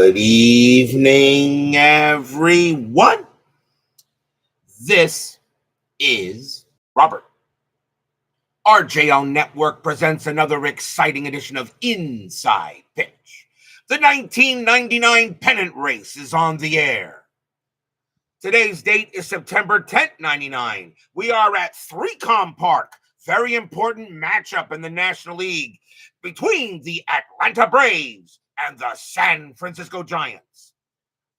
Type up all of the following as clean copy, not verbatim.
Good evening, everyone. This is Robert. RJO Network presents another exciting edition of Inside Pitch. The 1999 Pennant race is on the air. Today's date is September 10th, 99. We are at 3Com Park. Very important matchup in the National League between the Atlanta Braves and the San Francisco Giants.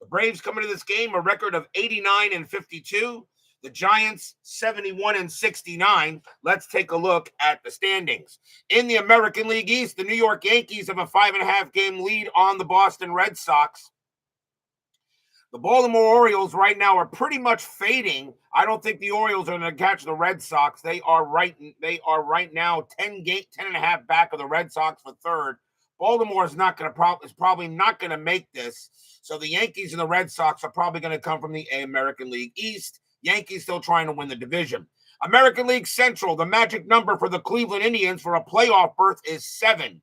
The Braves come into this game a record of 89-52. The Giants 71-69. Let's take a look at the standings. In the American League East, the New York Yankees have a 5.5 game lead on the Boston Red Sox. The Baltimore Orioles right now are pretty much fading. I don't think the Orioles are going to catch the Red Sox. They are right now 10.5 back of the Red Sox for third. Baltimore is probably not going to make this. So the Yankees and the Red Sox are probably going to come from the American League East. Yankees still trying to win the division. American League Central, the magic number for the Cleveland Indians for a playoff berth is 7.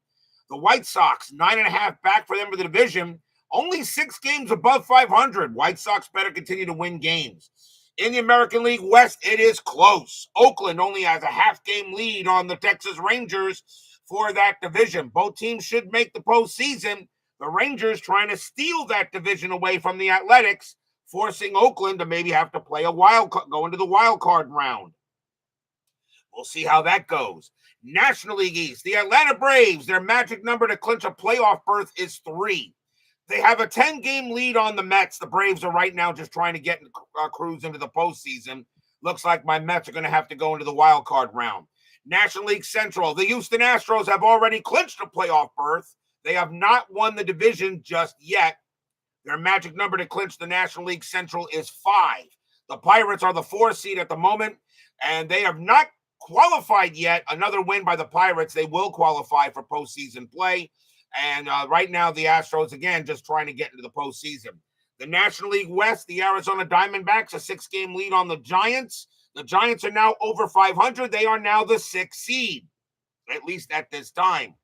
The White Sox, 9.5 back for them for the division. Only 6 games above 500. White Sox better continue to win games. In the American League West, it is close. Oakland only has a half-game lead on the Texas Rangers for that division. Both teams should make the postseason. The Rangers trying to steal that division away from the Athletics, forcing Oakland to maybe have to play go into the wild card round. We'll see how that goes. National League East, the Atlanta Braves, their magic number to clinch a playoff berth is 3. They have a 10-game lead on the Mets. The Braves are right now just trying to get cruise into the postseason. Looks like my Mets are going to have to go into the wild card round. National League Central, the Houston Astros have already clinched a playoff berth. They have not won the division just yet. Their magic number to clinch the National League Central is 5. The Pirates are the 4th seed at the moment, and they have not qualified yet. Another win by the Pirates, they will qualify for postseason play. And right now, the Astros, again, just trying to get into the postseason. The National League West, the Arizona Diamondbacks, a 6-game lead on the Giants. The Giants are now over 500. They are now the 6th seed, at least at this time.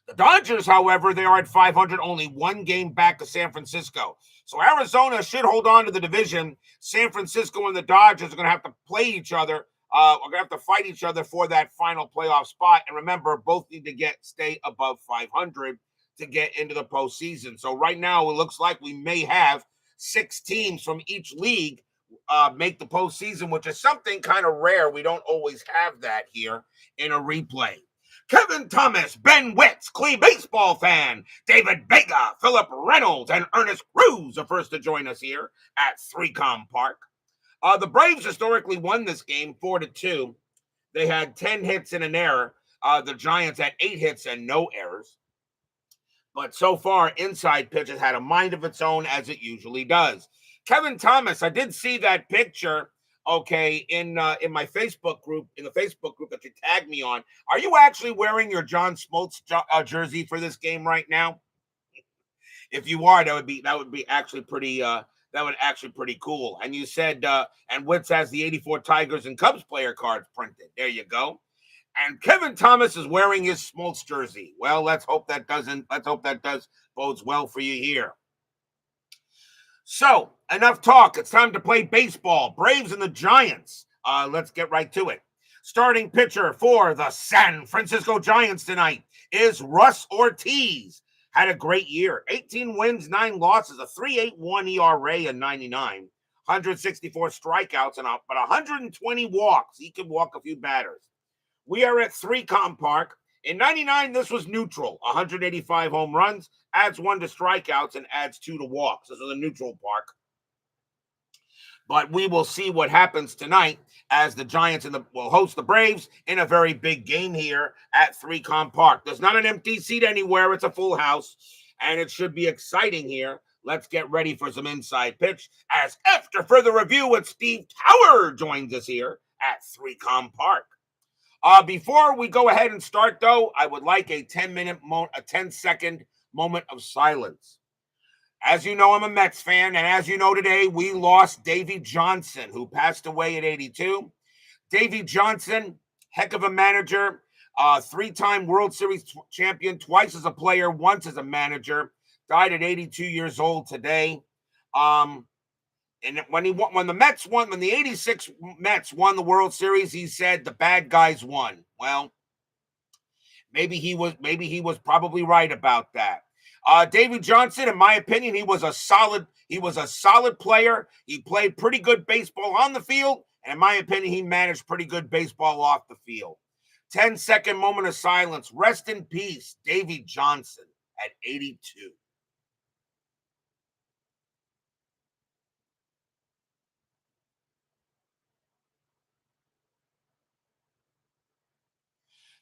The Dodgers, however, they are at 500, only 1 game back of San Francisco. So Arizona should hold on to the division. San Francisco and the Dodgers are going to have to play each other. We're going to have to fight each other for that final playoff spot. And remember, both need to stay above 500 to get into the postseason. So right now, it looks like we may have 6 teams from each league make the postseason, which is something kind of rare. We don't always have that here in a replay. Kevin Thomas, Ben Witz, Clee baseball fan, David Vega, Philip Reynolds, and Ernest Cruz are first to join us here at 3Com Park. The Braves historically won this game 4-2. They had 10 hits and an error. The Giants had 8 hits and no errors. But so far, Inside Pitch has had a mind of its own, as it usually does. Kevin Thomas, I did see that picture, okay, in my Facebook group, in the Facebook group that you tagged me on. Are you actually wearing your John Smolts jersey for this game right now? If you are, that would be actually pretty. That would actually pretty cool. And you said, and Witz has the 84 Tigers and Cubs player cards printed. There you go. And Kevin Thomas is wearing his Smolts jersey. Well, let's hope that bodes well for you here. So, enough talk. It's time to play baseball. Braves and the Giants. Let's get right to it. Starting pitcher for the San Francisco Giants tonight is Russ Ortiz. Had a great year. 18 wins, 9 losses, a 3.81 ERA in 99, 164 strikeouts, but 120 walks. He could walk a few batters. We are at 3Com Park. In 99, this was neutral. 185 home runs, adds 1 to strikeouts, and adds 2 to walks. This is a neutral park. But we will see what happens tonight as the Giants will host the Braves in a very big game here at 3Com Park. There's not an empty seat anywhere. It's a full house, and it should be exciting here. Let's get ready for some Inside Pitch as after further review with Steve Tower joins us here at 3Com Park. Before we go ahead and start, though, I would like a 10-second moment of silence. As you know, I'm a Mets fan, and as you know today, we lost Davey Johnson, who passed away at 82. Davey Johnson, heck of a manager, 3-time World Series champion, twice as a player, once as a manager. Died at 82 years old today. And when the 86 Mets won the World Series, he said the bad guys won. Well, maybe he was probably right about that. Davey Johnson, in my opinion, he was a solid player. He played pretty good baseball on the field, and in my opinion, he managed pretty good baseball off the field. 10-second moment of silence. Rest in peace, Davey Johnson at 82.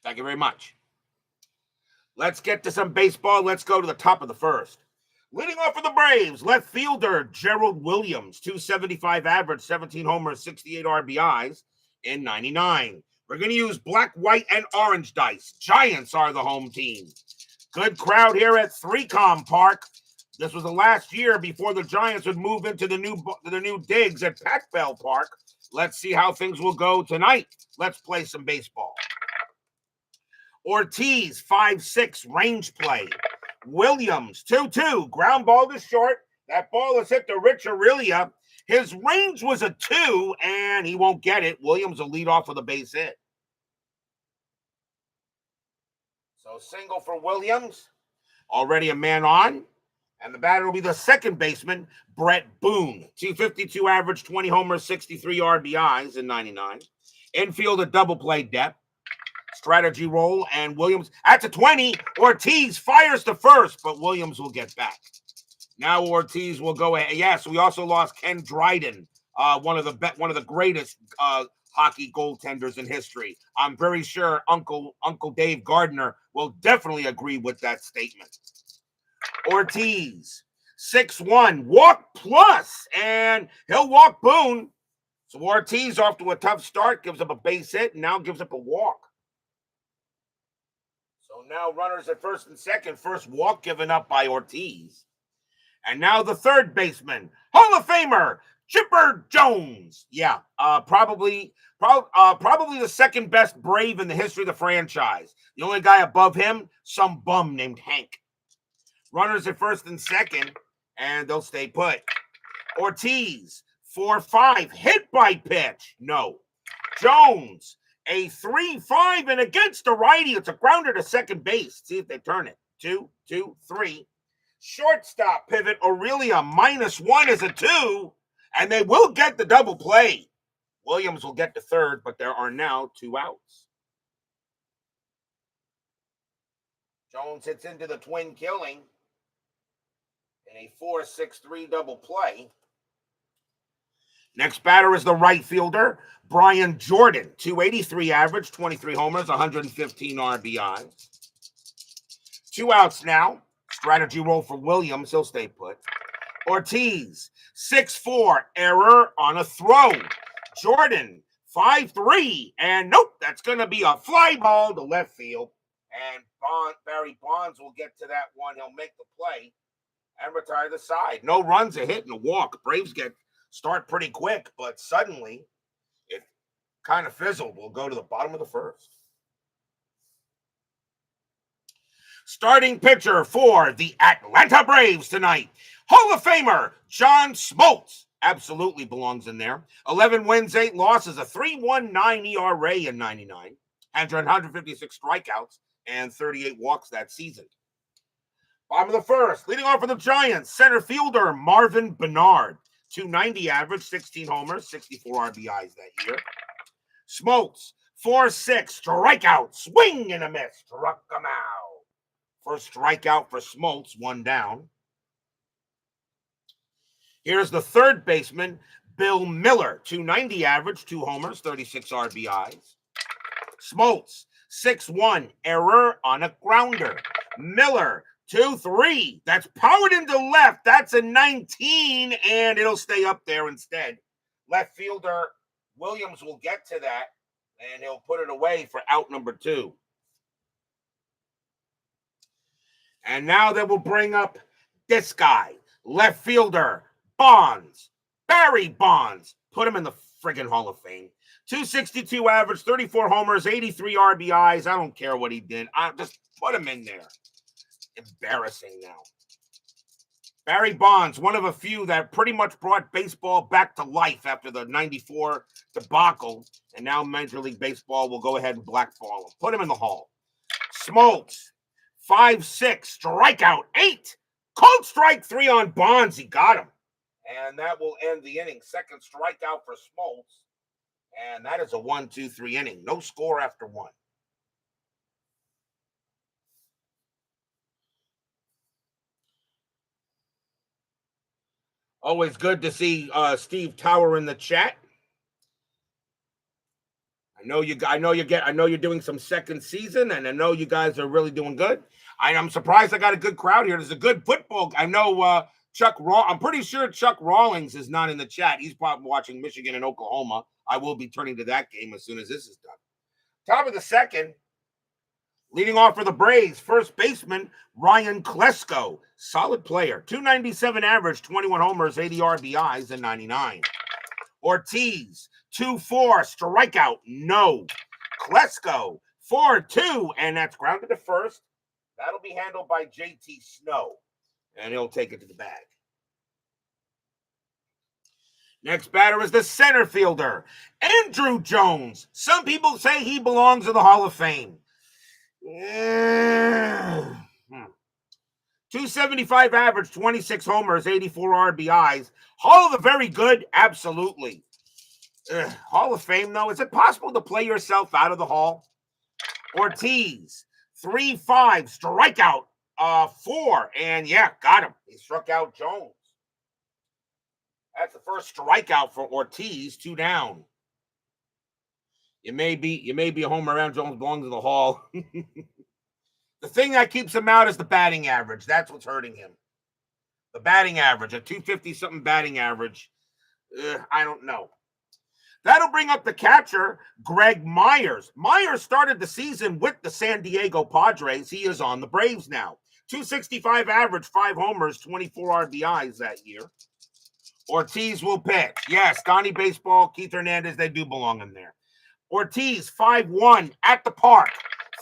Thank you very much. Let's get to some baseball. Let's go to the top of the first. Leading off for the Braves, left fielder Gerald Williams, 275 average, 17 homers, 68 RBIs in 99. We're going to use black, white, and orange dice. Giants are the home team. Good crowd here at 3Com Park. This was the last year before the Giants would move into the new digs at Pac Bell Park. Let's see how things will go tonight. Let's play some baseball. Ortiz, 5'6", range play. Williams, 2-2, ground ball to short. That ball is hit to Rich Aurelia. His range was a 2, and he won't get it. Williams will lead off with a base hit. So single for Williams. Already a man on. And the batter will be the second baseman, Brett Boone. 252 average, 20 homers, 63 RBIs in 99. Infield a double play depth. Strategy roll, and Williams at the 20. Ortiz fires to first, but Williams will get back. Now Ortiz will go ahead. Yes, we also lost Ken Dryden, one of the greatest hockey goaltenders in history. I'm very sure Uncle Dave Gardner will definitely agree with that statement. Ortiz, 6'1", walk plus, and he'll walk Boone. So Ortiz off to a tough start, gives up a base hit, and now gives up a walk. So now runners at first and second. First walk given up by Ortiz. And now the third baseman, Hall of Famer, Chipper Jones. Yeah, probably the second best Brave in the history of the franchise. The only guy above him, some bum named Hank. Runners at first and second, and they'll stay put. Ortiz, 4-5, hit by pitch. No. Jones, a 3-5, and against the righty, it's a grounder to second base. See if they turn it. 2-2-3. Shortstop pivot, Aurelia, -1 is a 2, and they will get the double play. Williams will get the third, but there are now 2 outs. Jones hits into the twin killing in a 4-6-3 double play. Next batter is the right fielder, Brian Jordan, 283 average, 23 homers, 115 RBIs. 2 outs now. Strategy roll for Williams. He'll stay put. Ortiz, 6'4", error on a throw. Jordan, 5'3", and nope, that's going to be a fly ball to left field. And Barry Bonds will get to that one. He'll make the play and retire the side. No runs, a hit, and a walk. Braves start pretty quick, but suddenly it kind of fizzled. We'll go to the bottom of the first. Starting pitcher for the Atlanta Braves tonight, Hall of Famer John Smolts. Absolutely belongs in there. 11 wins, 8 losses, a 3.19 ERA in 99, 156 strikeouts, and 38 walks that season. Bottom of the first, leading off for the Giants, center fielder Marvin Bernard. 290 average, 16 homers, 64 RBIs that year. Smolts, 4-6, strikeout, swing and a miss, struck him out. First strikeout for Smolts, 1 down. Here's the third baseman, Bill Miller, 290 average, 2 homers, 36 RBIs. Smolts, 6'1", error on a grounder. Miller, 2-3, that's powered into left. That's a 19, and it'll stay up there instead. Left fielder Williams will get to that, and he'll put it away for out number 2. And now they will bring up this guy, left fielder Bonds, Barry Bonds. Put him in the friggin' Hall of Fame. 262 average, 34 homers, 83 RBIs. I don't care what he did. I just put him in there. Embarrassing now. Barry Bonds, one of a few that pretty much brought baseball back to life after the 94 debacle. And now Major League Baseball will go ahead and blackball him. Put him in the Hall. Smolts, 5-6, strikeout, 8. Cold strike 3 on Bonds. He got him. And that will end the inning. Second strikeout for Smolts. And that is a 1-2-3 inning. No score after 1. Always good to see Steve Tower in the chat. I know you're doing some second season, and I know you guys are really doing good. I'm surprised I got a good crowd here. There's a good football. I know I'm pretty sure Chuck Rawlings is not in the chat. He's probably watching Michigan and Oklahoma. I will be turning to that game as soon as this is done. Top of the second, leading off for the Braves, first baseman Ryan Klesko, solid player, 297 average, 21 homers, 80 RBIs, and 99. Ortiz, 2-4, strikeout, no. Klesko, 4-2, and that's grounded to first. That'll be handled by JT Snow, and he'll take it to the bag. Next batter is the center fielder, Andrew Jones. Some people say he belongs in the Hall of Fame. 275 average, 26 homers, 84 RBIs. Hall of the very good, absolutely. Hall of Fame, though, is it possible to play yourself out of the Hall? Ortiz, 3-5, strikeout, 4, and yeah, got him. He struck out Jones. That's the first strikeout for Ortiz, 2 down. You may be a homer around. Jones belongs in the Hall. The thing that keeps him out is the batting average. That's what's hurting him. The batting average, a 250-something batting average. I don't know. That'll bring up the catcher, Greg Myers. Myers started the season with the San Diego Padres. He is on the Braves now. 265 average, 5 homers, 24 RBIs that year. Ortiz will pitch. Yes, Donnie Baseball, Keith Hernandez, they do belong in there. Ortiz, 5-1 at the park.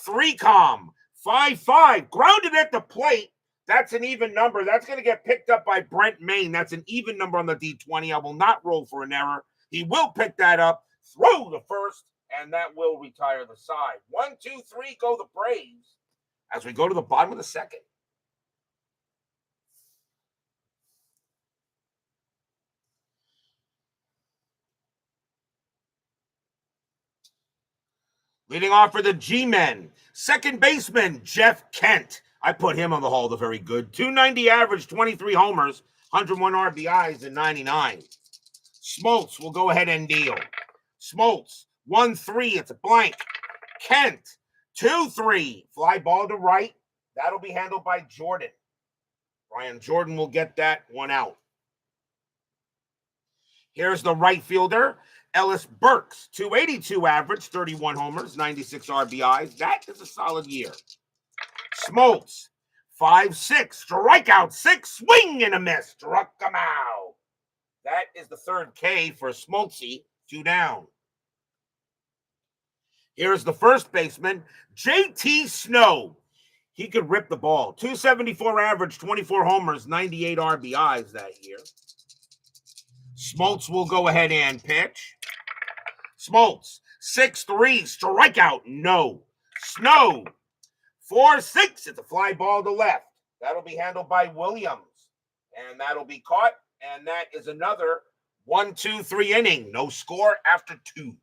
3-com, 5-5, grounded at the plate. That's an even number. That's going to get picked up by Brent Main. That's an even number on the D20. I will not roll for an error. He will pick that up, throw the first, and that will retire the side. 1, 2, 3, go the Braves as we go to the bottom of the second. Leading off for the G-Men, second baseman, Jeff Kent. I put him on the Hall, the very good. 290 average, 23 homers, 101 RBIs, and 99. Smolts will go ahead and deal. Smolts, 1-3, it's a blank. Kent, 2-3, fly ball to right. That'll be handled by Jordan. Brian Jordan will get that one out. Here's the right fielder, Ellis Burks, 282 average, 31 homers, 96 RBIs. That is a solid year. Smolts, 5-6, strikeout, 6, swing and a miss. Struck him out. That is the third K for Smoltzy, 2 down. Here's the first baseman, JT Snow. He could rip the ball. 274 average, 24 homers, 98 RBIs that year. Smoltz will go ahead and pitch. Smoltz, 6-3, strikeout, no. Snow, 4-6, it's a fly ball to left. That'll be handled by Williams. And that'll be caught. And that is another 1, 2, 3 inning. No score after 2.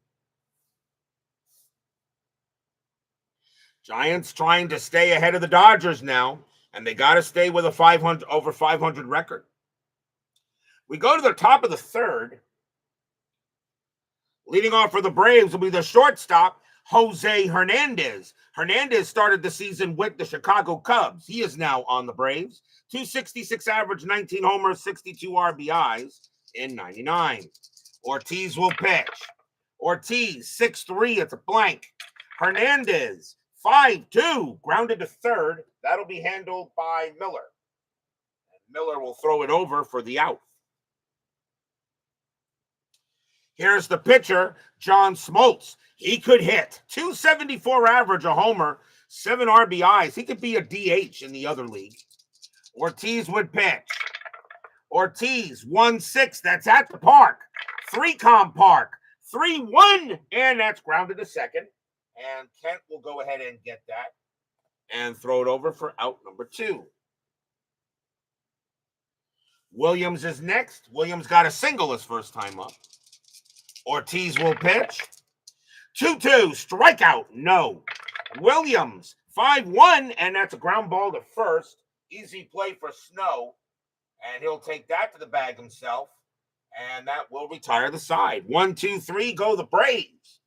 Giants trying to stay ahead of the Dodgers now. And they got to stay with a over 500 record. We go to the top of the third. Leading off for the Braves will be the shortstop, Jose Hernandez. Hernandez started the season with the Chicago Cubs. He is now on the Braves. 266 average, 19 homers, 62 RBIs in 99. Ortiz will pitch. Ortiz, 6-3, it's a blank. Hernandez, 5-2, grounded to third. That'll be handled by Miller. And Miller will throw it over for the out. Here's the pitcher, John Smoltz. He could hit. 274 average, a homer, 7 RBIs. He could be a DH in the other league. Ortiz would pitch. Ortiz, 1-6. That's at the park. 3-com park. 3-1. And that's grounded to second. And Kent will go ahead and get that and throw it over for out number 2. Williams is next. Williams got a single his first time up. Ortiz will pitch. 2-2. Strikeout. No. Williams, 5-1. And that's a ground ball to first. Easy play for Snow. And he'll take that to the bag himself. And that will retire the side. 1, 2, 3, go the Braves.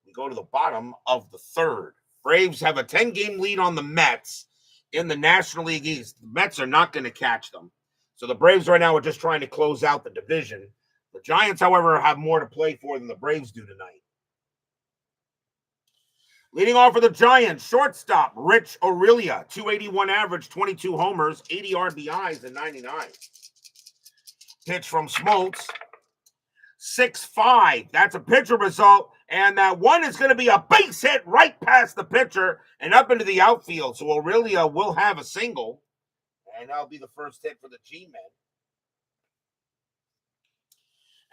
We go to the bottom of the third. Braves have a 10-game lead on the Mets in the National League East. The Mets are not going to catch them. So the Braves right now are just trying to close out the division. The Giants, however, have more to play for than the Braves do tonight. Leading off for the Giants, shortstop, Rich Aurelia, 281 average, 22 homers, 80 RBIs, and 99. Pitch from Smolts, 6-5. That's a pitcher result, and that one is going to be a base hit right past the pitcher and up into the outfield. So Aurelia will have a single, and that'll be the first hit for the G-Men.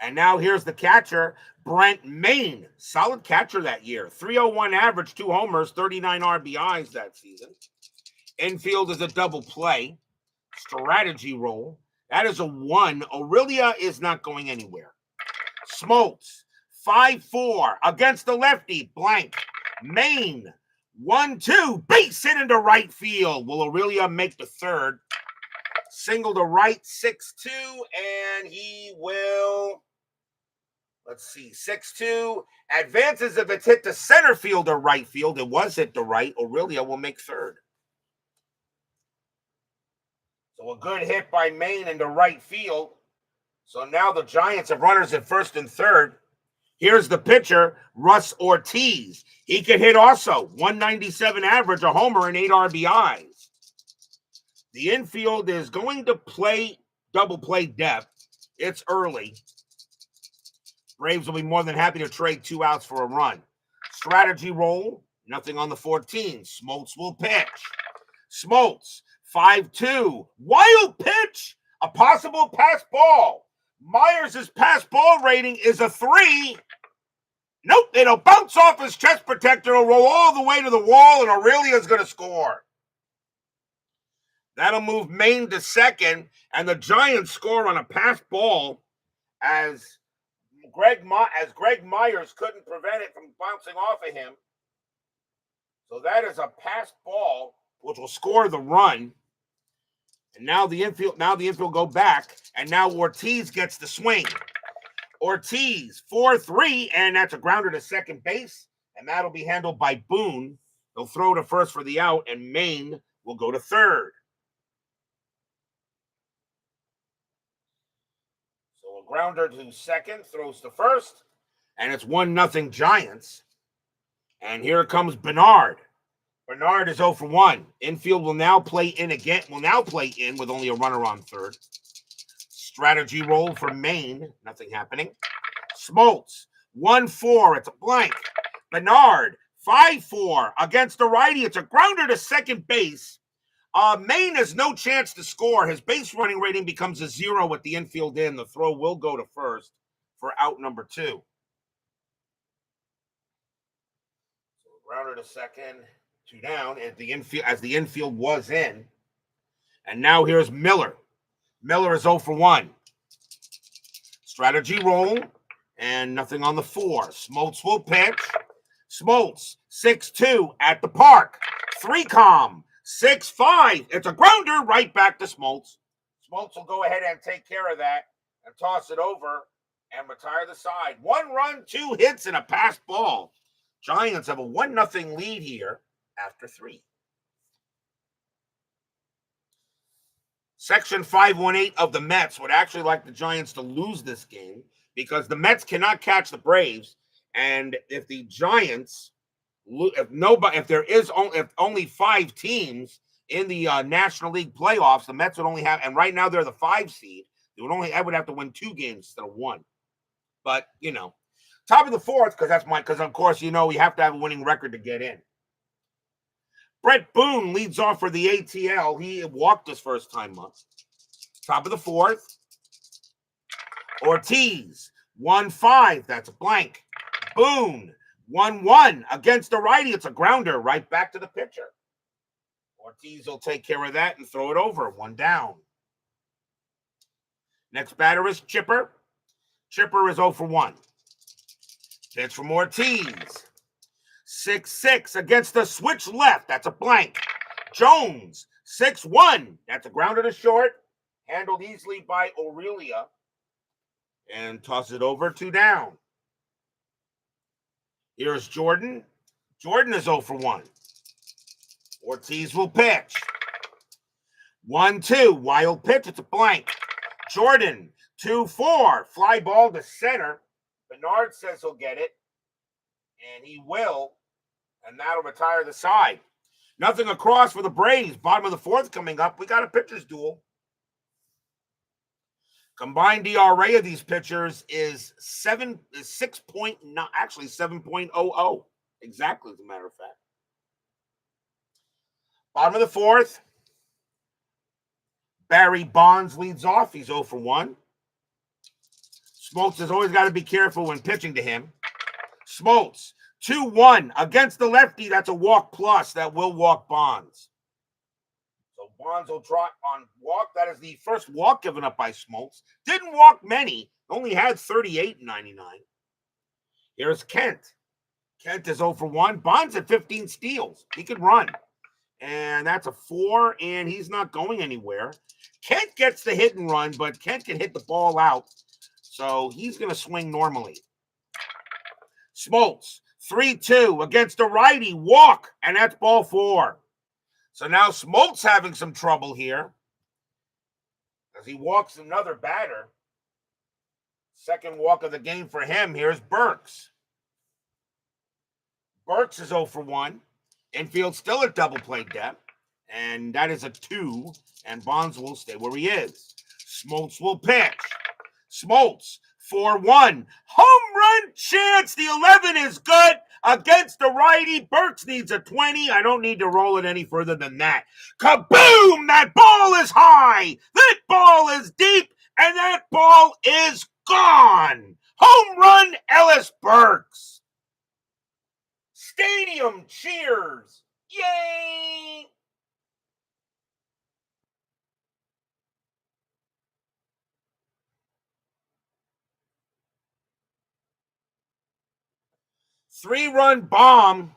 And now here's the catcher, Brent Maine. Solid catcher that year. 301 average, 2 homers, 39 RBIs that season. Infield is a double play. Strategy roll. That is a 1. Aurelia is not going anywhere. Smolts, 5-4 against the lefty, blank. Maine, 1-2. Base hit into right field. Will Aurelia make the third? Single to right, 6-2, and he will, let's see, 6-2. Advances if it's hit to center field or right field. It was hit to right. Aurelia will make third. So a good hit by Maine into right field. So now the Giants have runners at first and third. Here's the pitcher, Russ Ortiz. He can hit also. 197 average, a homer, and 8 RBIs. The infield is going to play double play depth. It's early. Braves will be more than happy to trade 2 outs for a run. Strategy roll, nothing on the 14. Smolts will pitch. Smolts, 5-2. Wild pitch, a possible pass ball. Myers' pass ball rating is a 3. Nope, it'll bounce off his chest protector. It'll roll all the way to the wall, and Aurelia's going to score. That'll move Maine to second, and the Giants score on a pass ball as Greg Myers couldn't prevent it from bouncing off of him. So that is a pass ball, which will score the run. And now the infield go back, and now Ortiz gets the swing. Ortiz, 4-3, and that's a grounder to second base, and that'll be handled by Boone. They'll throw to first for the out, and Maine will go to third. So a grounder to second, throws to first, and it's 1-0 Giants. And here comes Bernard. Bernard is 0-for-1. Infield will now play in with only a runner on third. Strategy roll for Maine. Nothing happening. Smolts, 1-4. It's a blank. Bernard, 5-4 against the righty. It's a grounder to second base. Maine has no chance to score. His base running rating becomes a 0 with the infield in. The throw will go to first for out number 2. So grounder to second, 2 down as the infield was in. And now here's Miller. Miller is 0-for-1. Strategy roll, and nothing on the 4. Smolts will pitch. Smolts, 6-2 at the park. 3-com, 6-5. It's a grounder right back to Smolts. Smolts will go ahead and take care of that and toss it over and retire the side. 1 run, 2 hits, and a pass ball. Giants have a 1-0 lead here after 3. Section 518 of the Mets would actually like the Giants to lose this game because the Mets cannot catch the Braves, and if the Giants, if only 5 teams in the National League playoffs, the Mets would only have, and right now they're the 5 seed. I would have to win 2 games instead of 1. But top of the 4th because of course you have to have a winning record to get in. Brett Boone leads off for the ATL. He walked his first time up. Top of the 4th. Ortiz, 1-5. That's a blank. Boone, 1-1 against the righty. It's a grounder right back to the pitcher. Ortiz will take care of that and throw it over. 1 down. Next batter is Chipper. Chipper is 0 for 1. Pitch from Ortiz. 6-6 against the switch left. That's a blank. Jones, 6-1. That's a grounder to short. Handled easily by Aurelia. And toss it over. 2 down. Here's Jordan. Jordan is 0 for 1. Ortiz will pitch. 1-2. Wild pitch. It's a blank. Jordan, 2-4. Fly ball to center. Bernard says he'll get it. And he will. And that'll retire the side. Nothing across for the Braves. Bottom of the 4th coming up. We got a pitcher's duel. Combined ERA of these pitchers is 6.9, actually 7.00. Exactly, as a matter of fact. Bottom of the 4th. Barry Bonds leads off. He's 0 for 1. Smolts has always got to be careful when pitching to him. Smolts, 2-1 against the lefty. That's a walk plus. That will walk Bonds. So Bonds will trot on walk. That is the first walk given up by Smolts. Didn't walk many. Only had 38 in 99. Here's Kent. Kent is 0 for 1. Bonds at 15 steals. He can run. And that's a 4, and he's not going anywhere. Kent gets the hit and run, but Kent can hit the ball out. So he's going to swing normally. Smolts, 3-2 against a righty. Walk, and that's ball 4. So now Smolts having some trouble here as he walks another batter. Second walk of the game for him. Here's Burks. Burks is 0 for 1. Infield still at double play depth. And that is a 2. And Bonds will stay where he is. Smolts will pitch. Smolts, 4-1. Home run chance. The 11 is good against the righty. Burks needs a 20. I don't need to roll it any further than that. Kaboom! That ball is high. That ball is deep. And that ball is gone. Home run, Ellis Burks. Stadium cheers. Yay! Three-run bomb.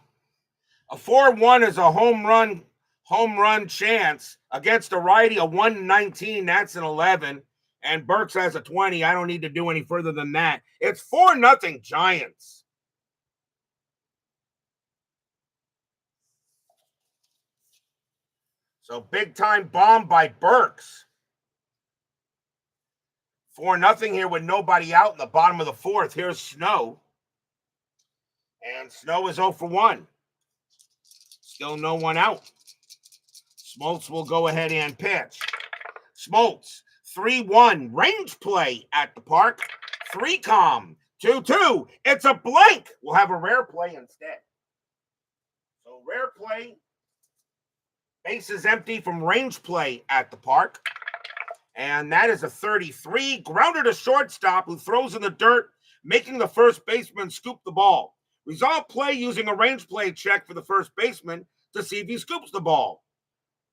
A 4-1 is a home run chance against a righty. A 119, that's an 11. And Burks has a 20. I don't need to do any further than that. It's 4-0 Giants. So big-time bomb by Burks. 4-0 here with nobody out in the bottom of the 4th. Here's Snow. And Snow is 0 for 1. Still no one out. Smolts will go ahead and pitch. Smolts, 3-1. Range play at the park. 3-com. 2-2. It's a blank. We'll have a rare play instead. So rare play. Base is empty from range play at the park. And that is a 33. Grounder to shortstop who throws in the dirt, making the first baseman scoop the ball. Resolve play using a range play check for the first baseman to see if he scoops the ball.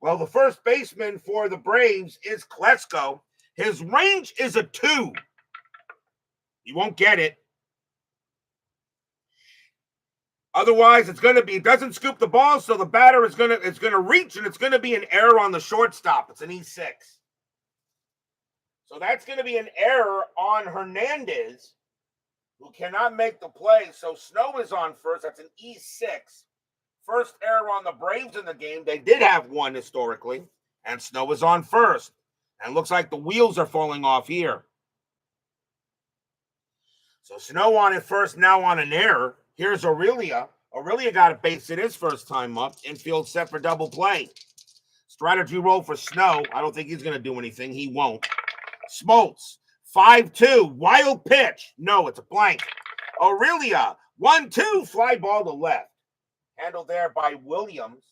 Well, the first baseman for the Braves is Klesko. His range is a 2. You won't get it. Otherwise, it's going to be, it doesn't scoop the ball, so the batter is going to reach, and it's going to be an error on the shortstop. It's an E6. So that's going to be an error on Hernandez, who cannot make the play. So Snow is on first. That's an E6. First error on the Braves in the game. They did have one historically, and Snow is on first. And looks like the wheels are falling off here. So Snow on it first, now on an error. Here's Aurelia. Aurelia got a base hit his first time up. Infield set for double play. Strategy roll for Snow. I don't think he's going to do anything. He won't. Smolts, 5-2. Wild pitch. No, it's a blank. Aurelia, 1-2. Fly ball to left. Handled there by Williams.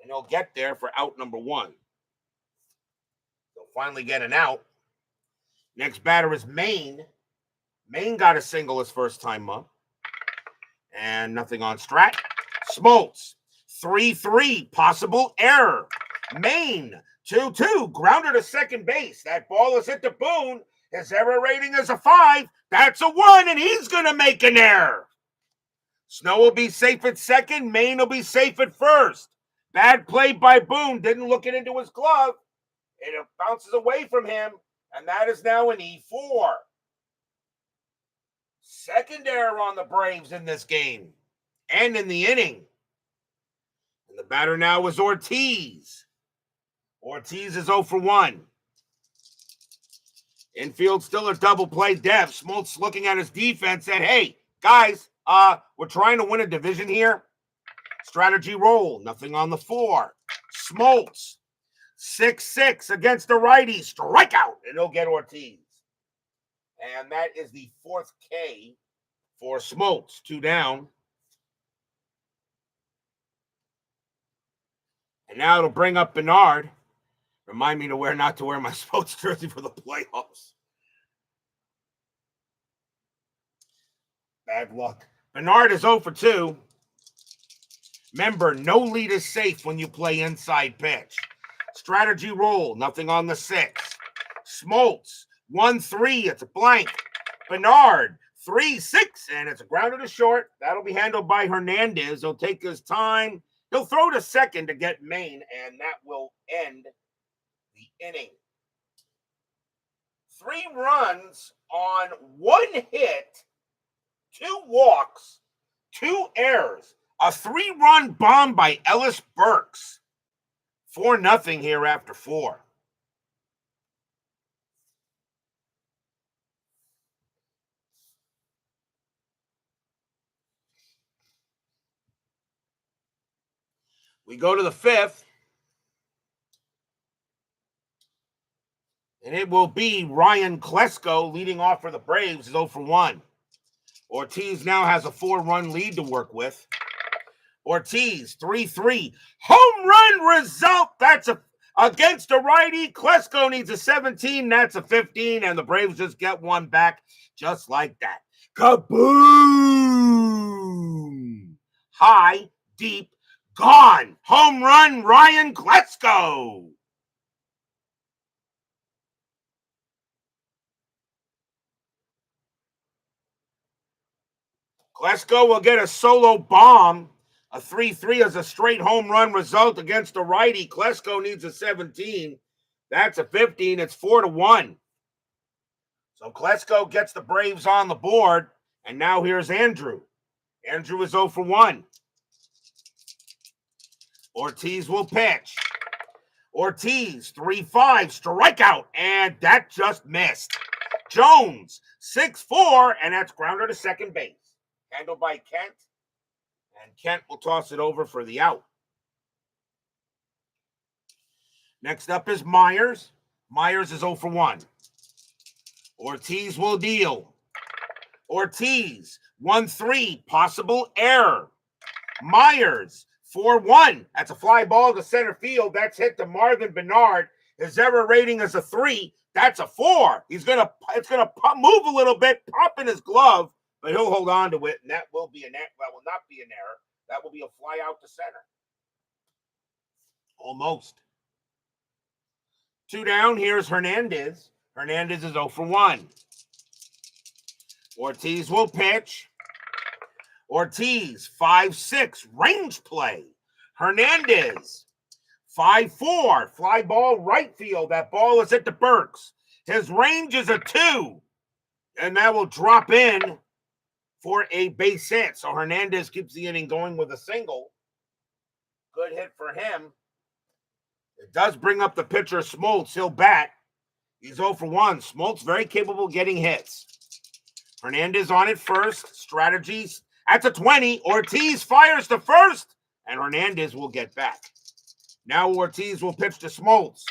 And he'll get there for out number 1. He'll finally get an out. Next batter is Maine. Maine got a single his first time up. And nothing on Strat. Smolts, 3-3, possible error. Maine, 2-2, grounder to second base. That ball is hit to Boone. His error rating is a 5. That's a 1, and he's going to make an error. Snow will be safe at second. Maine will be safe at first. Bad play by Boone. Didn't look it into his glove. It bounces away from him, and that is now an E4. Second error on the Braves in this game and in the inning. And the batter now is Ortiz. Ortiz is 0 for 1. Infield still a double play depth. Smoltz looking at his defense said, hey, guys, we're trying to win a division here. Strategy roll, nothing on the 4. Smoltz, 6-6 against the righty. Strikeout, and he'll get Ortiz. And that is the 4th K for Smoltz. 2 down. And now it'll bring up Pennant. Remind me to not to wear my Smoltz jersey for the playoffs. Bad luck. Pennant is 0 for 2. Remember, no lead is safe when you play inside pitch. Strategy roll, nothing on the 6. Smoltz, 1-3, it's a blank. Pennant, 3-6, and it's a grounder to short. That'll be handled by Hernandez. He'll take his time. He'll throw to second to get Maine, and that will end the inning. 3 runs on 1 hit, 2 walks, 2 errors. A 3-run bomb by Ellis Burks. 4-0 here after 4. We go to the 5th. And it will be Ryan Klesko leading off for the Braves, 0 for 1. Ortiz now has a 4-run lead to work with. Ortiz, 3-3. Home run result. That's against a righty. Klesko needs a 17. That's a 15. And the Braves just get one back just like that. Kaboom! High, deep, gone. Home run, Ryan Klesko. Klesko will get a solo bomb. A 3-3 is a straight home run result against a righty. Klesko needs a 17. That's a 15. It's 4-1. So Klesko gets the Braves on the board. And now here's Andrew. Andrew is 0 for 1. Ortiz will pitch. Ortiz, 3-5, strikeout. And that just missed. Jones, 6-4, and that's grounder to second base. Handled by Kent. And Kent will toss it over for the out. Next up is Myers. Myers is 0 for 1. Ortiz will deal. Ortiz, 1-3, possible error. Myers, 4-1. That's a fly ball to center field. That's hit to Marvin Pennant. His error rating is a 3. That's a 4. It's gonna move a little bit, pop in his glove. But he'll hold on to it, and that will be that will not be an error. That will be a fly out to center. Almost. 2 down. Here's Hernandez. Hernandez is 0 for 1. Ortiz will pitch. Ortiz, 5-6, range play. Hernandez, 5-4, fly ball right field. That ball is hit to Burks. His range is a 2, and that will drop in for a base hit. So Hernandez keeps the inning going with a single. Good hit for him. It does bring up the pitcher, Smoltz. He'll bat. He's 0 for 1. Smoltz very capable of getting hits. Hernandez on it first. Strategies. That's a 20. Ortiz fires to first, and Hernandez will get back. Now Ortiz will pitch to Smoltz.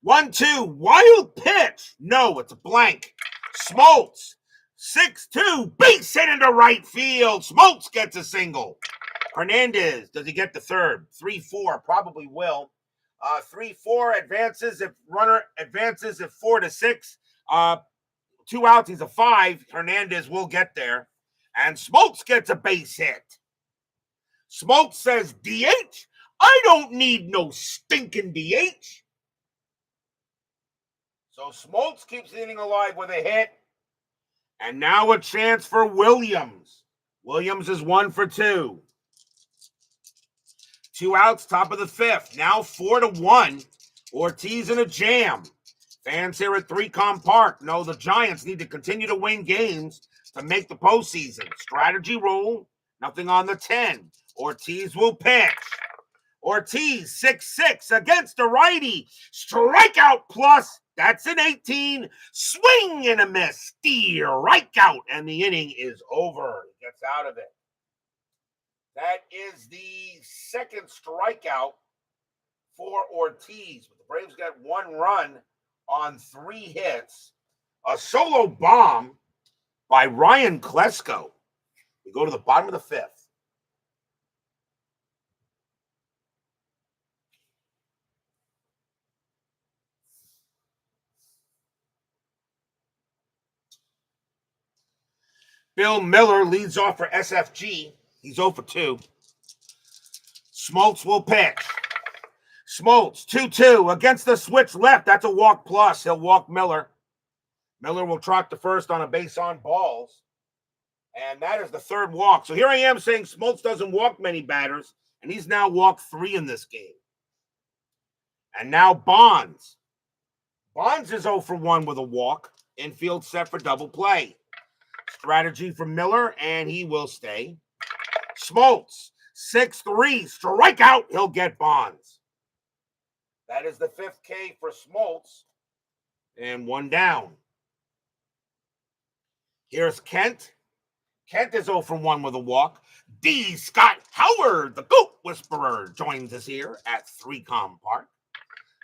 1-2. Wild pitch. No, it's a blank. Smoltz. 6-2, base hit into right field. Smoltz gets a single. Hernandez, does he get the third? 3-4, probably will. 3-4 advances if runner advances if 4-6. 2 outs, he's a 5. Hernandez will get there. And Smolts gets a base hit. Smolts says, DH? I don't need no stinking DH. So Smolts keeps the inning alive with a hit. And now a chance for Williams. Williams is 1 for 2. 2 outs, top of the 5th. Now 4-1. Ortiz in a jam. Fans here at 3Com Park know the Giants need to continue to win games to make the postseason. Strategy roll, nothing on the 10. Ortiz will pitch. Ortiz, 6-6 against a righty. Strikeout plus. That's an 18. Swing and a miss. Strikeout. And the inning is over. He gets out of it. That is the second strikeout for Ortiz. The Braves got 1 run on 3 hits. A solo bomb by Ryan Klesko. We go to the bottom of the 5th. Bill Miller leads off for SFG. He's 0 for 2. Smolts will pitch. Smolts, 2-2 against the switch left. That's a walk plus. He'll walk Miller. Miller will trot to first on a base on balls. And that is the 3rd walk. So here I am saying Smolts doesn't walk many batters, and he's now walked 3 in this game. And now Bonds. Bonds is 0 for 1 with a walk. Infield set for double play. Strategy from Miller, and he will stay. Smolts, 6-3, strikeout. He'll get Bonds. That is the 5th K for Smolts. And 1 down. Here's Kent. Kent is 0 for 1 with a walk. D. Scott Howard, the Goat Whisperer, joins us here at 3Com Park.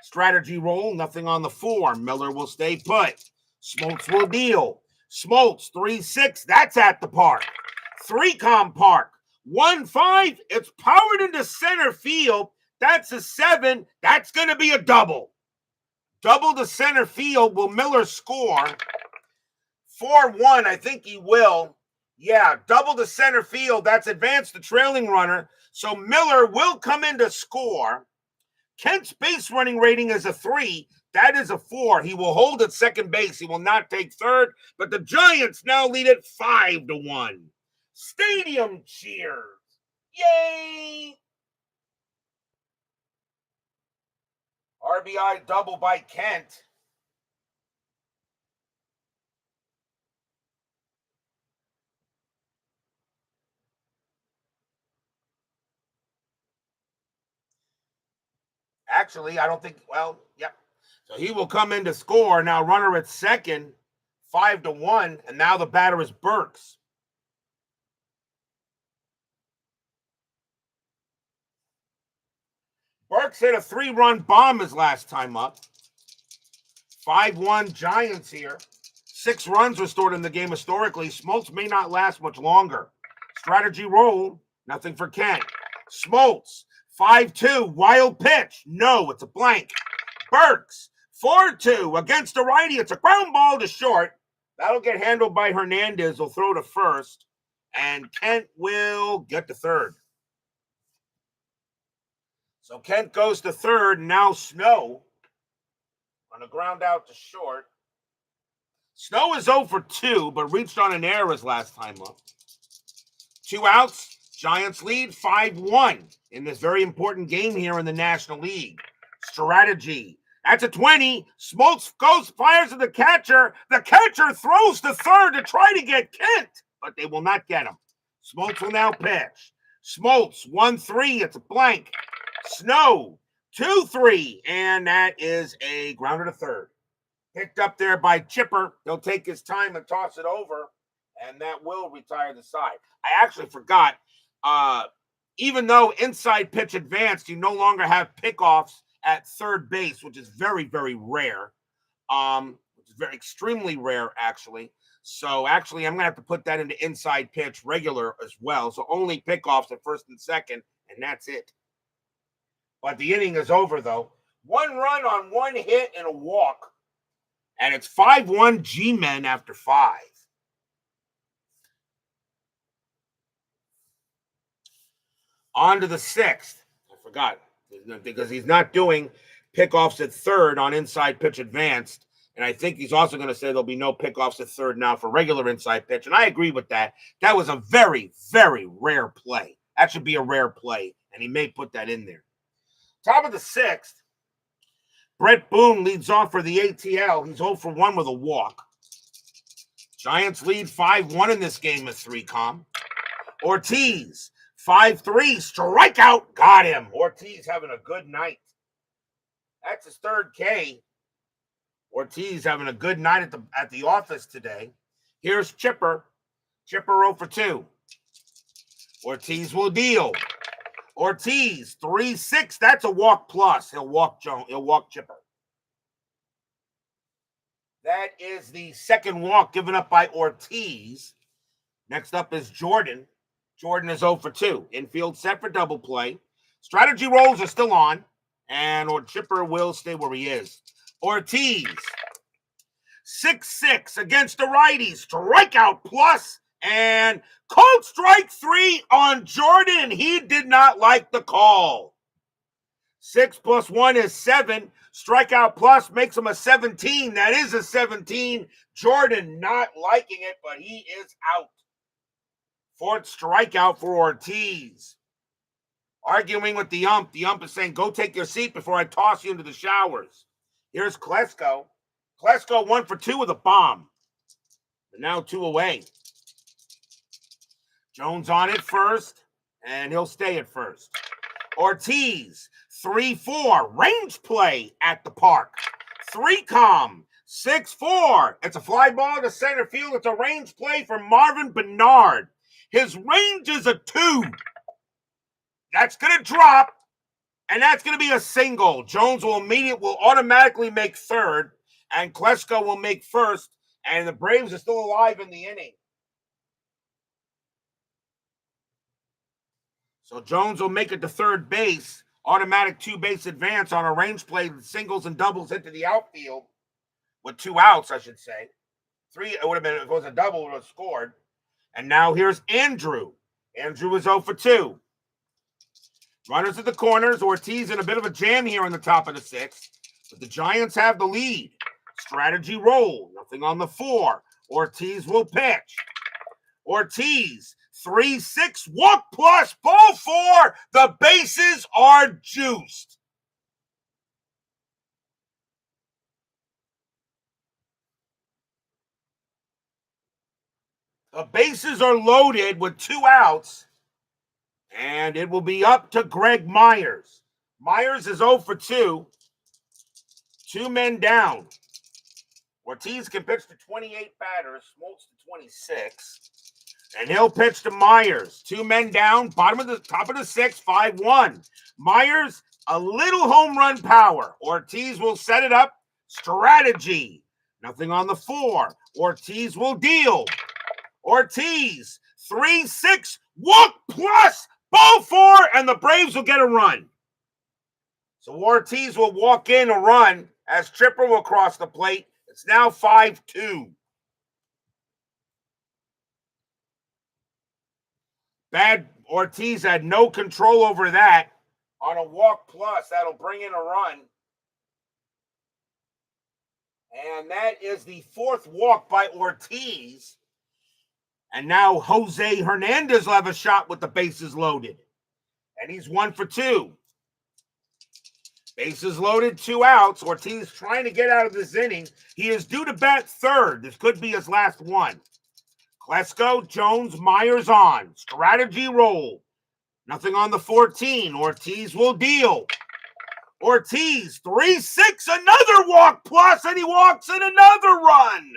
Strategy roll, nothing on the 4. Miller will stay put. Smolts will deal. Smolts, 3-6, that's at the park. 3Com Park, 1-5, it's powered into center field. That's a 7. That's going to be a double. Double to center field. Will Miller score? 4-1, I think he will. Yeah, double to center field. That's advanced the trailing runner. So Miller will come in to score. Kent's base running rating is a 3. That is a 4. He will hold at second base. He will not take third. But the Giants now lead it 5-1. Stadium cheers. Yay! RBI double by Kent. Actually, I don't think, well, yep. So he will come in to score. Now runner at second, 5-1, and now the batter is Burks. Burks hit a 3-run bomb his last time up. 5-1 Giants here. 6 runs restored in the game historically. Smolts may not last much longer. Strategy roll, nothing for Kent. Smolts, 5-2, wild pitch. No, it's a blank. Burks, 4-2 against a righty. It's a ground ball to short. That'll get handled by Hernandez. He'll throw to first. And Kent will get to third. So Kent goes to third. Now Snow on a ground out to short. Snow is 0 for 2, but reached on an error his last time up. 2 outs. Giants lead 5-1 in this very important game here in the National League. Strategy. That's a 20. Smolts goes, fires at the catcher. The catcher throws to third to try to get Kent, but they will not get him. Smolts will now pitch. Smolts, 1-3. It's a blank. Snow, 2-3. And that is a grounder to third. Picked up there by Chipper. He'll take his time and toss it over, and that will retire the side. I actually forgot. Even though inside pitch advanced, you no longer have pickoffs at third base, which is very, very rare. Which is very extremely rare, actually. So actually, I'm going to have to put that into inside pitch regular as well. So only pickoffs at first and second, and that's it. But the inning is over, though. 1 run on 1 hit and a walk. And it's 5-1 G-Men after 5. On to the 6th. I forgot because he's not doing pickoffs at third on inside pitch advanced. And I think he's also going to say there'll be no pickoffs at third now for regular inside pitch. And I agree with that. That was a very, very rare play. That should be a rare play. And he may put that in there. Top of the 6th, Brett Boone leads off for the ATL. He's 0 for 1 with a walk. Giants lead 5-1 in this game with 3-com. Ortiz, 5-3, strikeout, got him. Ortiz having a good night. That's his 3rd K. Ortiz having a good night at the office today. Here's Chipper. Chipper 0 for 2. Ortiz will deal. Ortiz, 3-6. That's a walk plus. He'll walk Chipper. That is the 2nd walk given up by Ortiz. Next up is Jordan. Jordan is 0 for 2. Infield set for double play. Strategy rolls are still on. And Chipper will stay where he is. Ortiz, 6-6 against the righty. Strikeout plus. And called strike 3 on Jordan. He did not like the call. 6 plus 1 is 7. Strikeout plus makes him a 17. That is a 17. Jordan not liking it, but he is out. 4th strikeout for Ortiz. Arguing with the ump. The ump is saying, go take your seat before I toss you into the showers. Here's Klesko. Klesko 1 for 2 with a bomb. But now 2 away. Jones on it first, and he'll stay at first. Ortiz, 3-4, range play at the park. 3-com, 6-4. It's a fly ball to center field. It's a range play for Marvin Bernard. His range is a 2. That's going to drop, and that's going to be a single. Jones will automatically make 3rd, and Klesko will make 1st, and the Braves are still alive in the inning. So Jones will make it to 3rd base, automatic 2-base advance on a range play with singles and doubles into the outfield with 2 outs, I should say. 3, it would have been, if it was a double, it would have scored. And now here's Andrew. Andrew is 0 for 2. Runners at the corners. Ortiz in a bit of a jam here in the top of the 6th. But the Giants have the lead. Strategy roll. Nothing on the 4. Ortiz will pitch. Ortiz, 3-6, walk plus, ball 4. The bases are juiced. The bases are loaded with 2 outs. And it will be up to Greg Myers. Myers is 0 for 2. 2 men down. Ortiz can pitch to 28 batters. Smolts to 26. And he'll pitch to Myers. 2 men down. Top of the 6th. 5-1. Myers, a little home run power. Ortiz will set it up. Strategy. Nothing on the 4. Ortiz will deal. Ortiz, 3-6, walk plus, ball 4, and the Braves will get a run. So Ortiz will walk in a run as Chipper will cross the plate. It's now 5-2. Bad Ortiz had no control over that. On a walk plus, that'll bring in a run. And that is the 4th walk by Ortiz. And now Jose Hernandez will have a shot with the bases loaded. And he's 1 for 2. Bases loaded, 2 outs. Ortiz trying to get out of this inning. He is due to bat 3rd. This could be his last one. Klesko, Jones, Myers on. Strategy roll. Nothing on the 14. Ortiz will deal. Ortiz, 3-6, another walk plus, and he walks in another run.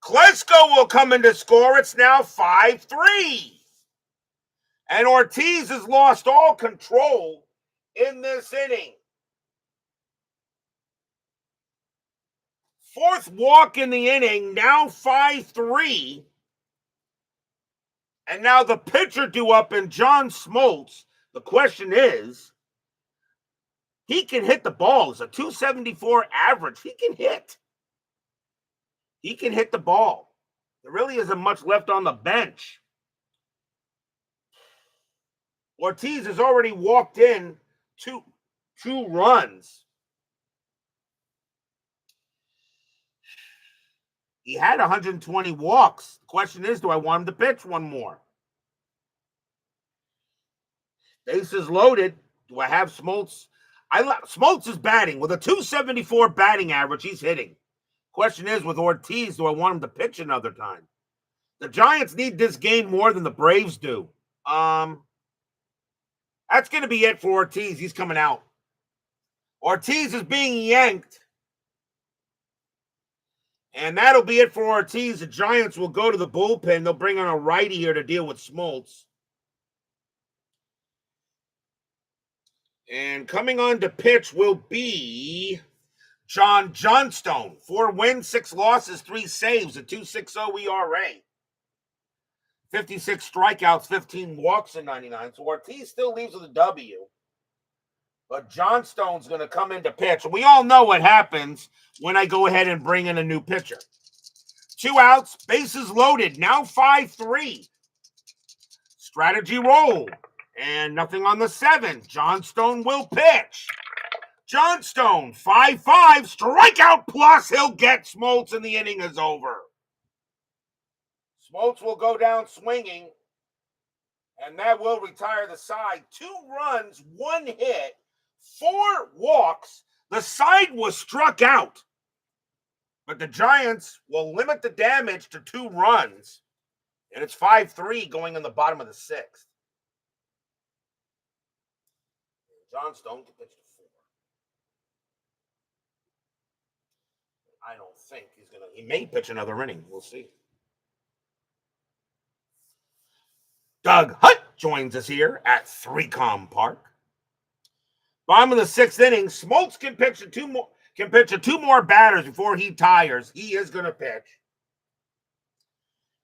Klesko will come in to score. It's now 5-3. And Ortiz has lost all control in this inning. 4th walk in the inning, now 5-3. And now the pitcher due up in John Smolts. The question is, He can hit the ball. It's a 274 average. He can hit. He can hit the ball. There really isn't much left on the bench. Ortiz has already walked in two runs. He had 120 walks. The question is, do I want him to pitch one more? Bases loaded. Do I have Smolts? Smolts is batting. With a 274 batting average, he's hitting. Question is, with Ortiz, do I want him to pitch another time? The Giants need this game more than the Braves do. That's going to be it for Ortiz. He's coming out. Ortiz is being yanked. And that'll be it for Ortiz. The Giants will go to the bullpen. They'll bring on a righty here to deal with Smolts. And coming on to pitch will be John Johnstone. 4 wins, 6 losses, 3 saves, a 2.60 ERA. 56 strikeouts, 15 walks in 99. So Ortiz still leaves with a W. But Johnstone's going to come in to pitch. We all know what happens when I go ahead and bring in a new pitcher. 2 outs, bases loaded, now 5-3. Strategy roll. And nothing on the 7. Johnstone will pitch. Johnstone, 5-5, strikeout plus. He'll get Smolts and the inning is over. Smolts will go down swinging, and that will retire the side. 2 runs, 1 hit, 4 walks. The side was struck out, but the Giants will limit the damage to 2 runs, and it's 5-3 going in the bottom of the 6th. Johnstone can pitch to 4. I don't think he's going to. He may pitch another inning. We'll see. Doug Hutt joins us here at 3Com Park. Bottom of the 6th inning, Smolts can pitch to 2 more batters before he tires. He is going to pitch.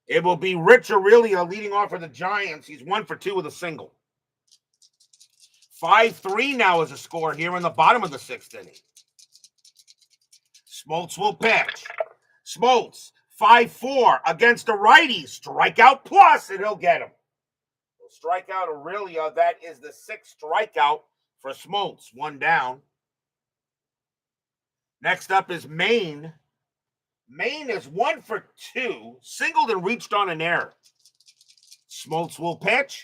It will be Rich Aurelia leading off for the Giants. He's 1 for 2 with a single. 5-3 now is a score here in the bottom of the 6th inning. Smolts will pitch. Smolts, 5-4 against a righty. Strikeout plus, and he'll get him. Strikeout Aurelia. That is the 6th strikeout for Smolts. 1 down. Next up is Maine. Maine is 1 for 2. Singled and reached on an error. Smolts will pitch.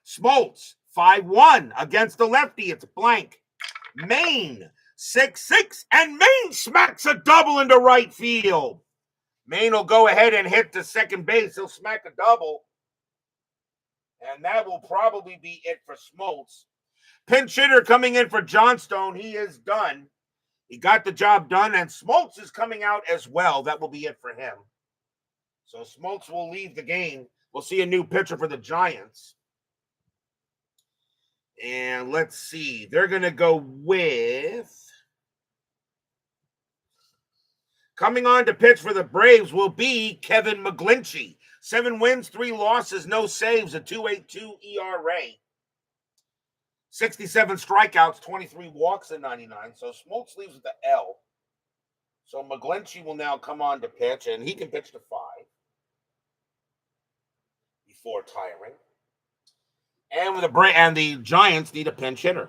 Smolts, 5-1 against the lefty. It's blank. Maine, 6-6, and Maine smacks a double into right field. Maine will go ahead and hit to second base. He'll smack a double. And that will probably be it for Smolts. Pinch hitter coming in for Johnstone. He is done. He got the job done, and Smolts is coming out as well. That will be it for him. So Smolts will leave the game. We'll see a new pitcher for the Giants. And let's see. They're going to go with... Coming on to pitch for the Braves will be Kevin McGlinchey. 7 wins, 3 losses, no saves, a 2.82 ERA. 67 strikeouts, 23 walks in 99. So Smoltz leaves with the L. So McGlinchey will now come on to pitch, and he can pitch to 5 before tiring. And the Giants need a pinch hitter.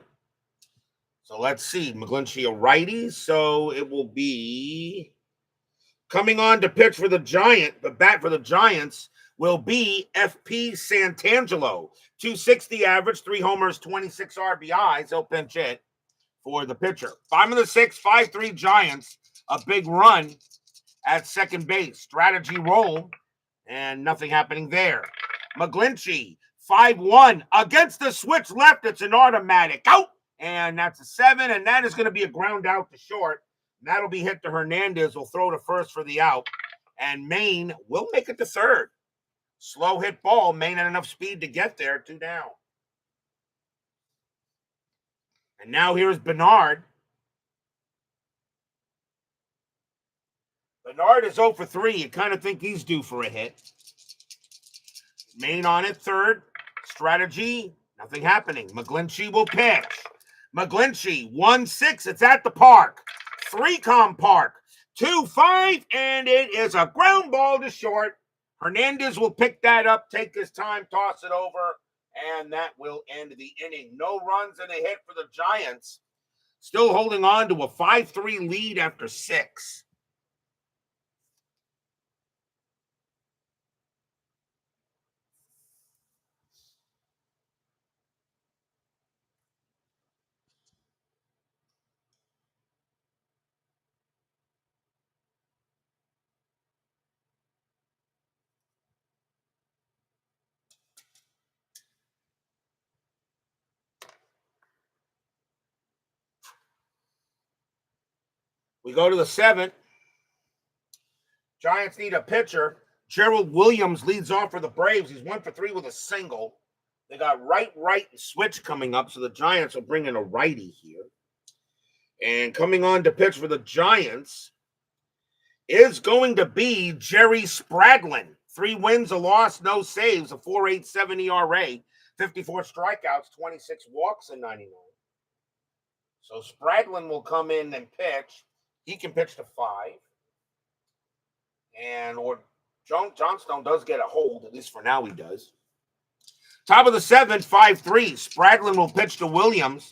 So let's see. McGlinchey a righty, so it will be... Coming on to pitch for the bat for the Giants will be FP Santangelo. 260 average, 3 homers, 26 RBIs. He'll pinch it for the pitcher. 5 of the 6, 5-3 Giants. A big run at second base. Strategy roll, and nothing happening there. McGlinchey, 5-1 against the switch left. It's an automatic out, and that's a 7, and that is going to be a ground out to short. That'll be hit to Hernandez. Will throw to first for the out. And Maine will make it to third. Slow hit ball. Maine had enough speed to get there. 2 down. And now here's Bernard. Bernard is 0 for 3. You kind of think he's due for a hit. Maine on it, third. Strategy. Nothing happening. McGlinchey will pitch. McGlinchey, 1-6. It's at the park. 3-com park. 2-5, and it is a ground ball to short. Hernandez will pick that up, take his time, toss it over, and that will end the inning. No runs and a hit for the Giants. Still holding on to a 5-3 lead after 6. We go to the 7th. Giants need a pitcher. Gerald Williams leads off for the Braves. He's 1-for-3 with a single. They got right, and switch coming up, so the Giants will bring in a righty here. And coming on to pitch for the Giants is going to be Jerry Spradlin. 3 wins, a loss, no saves, a 4.87 ERA, 54 strikeouts, 26 walks in 99. So Spradlin will come in and pitch. He can pitch to 5. And Johnstone does get a hold, at least for now he does. Top of the 7th, 5-3. Spradlin will pitch to Williams.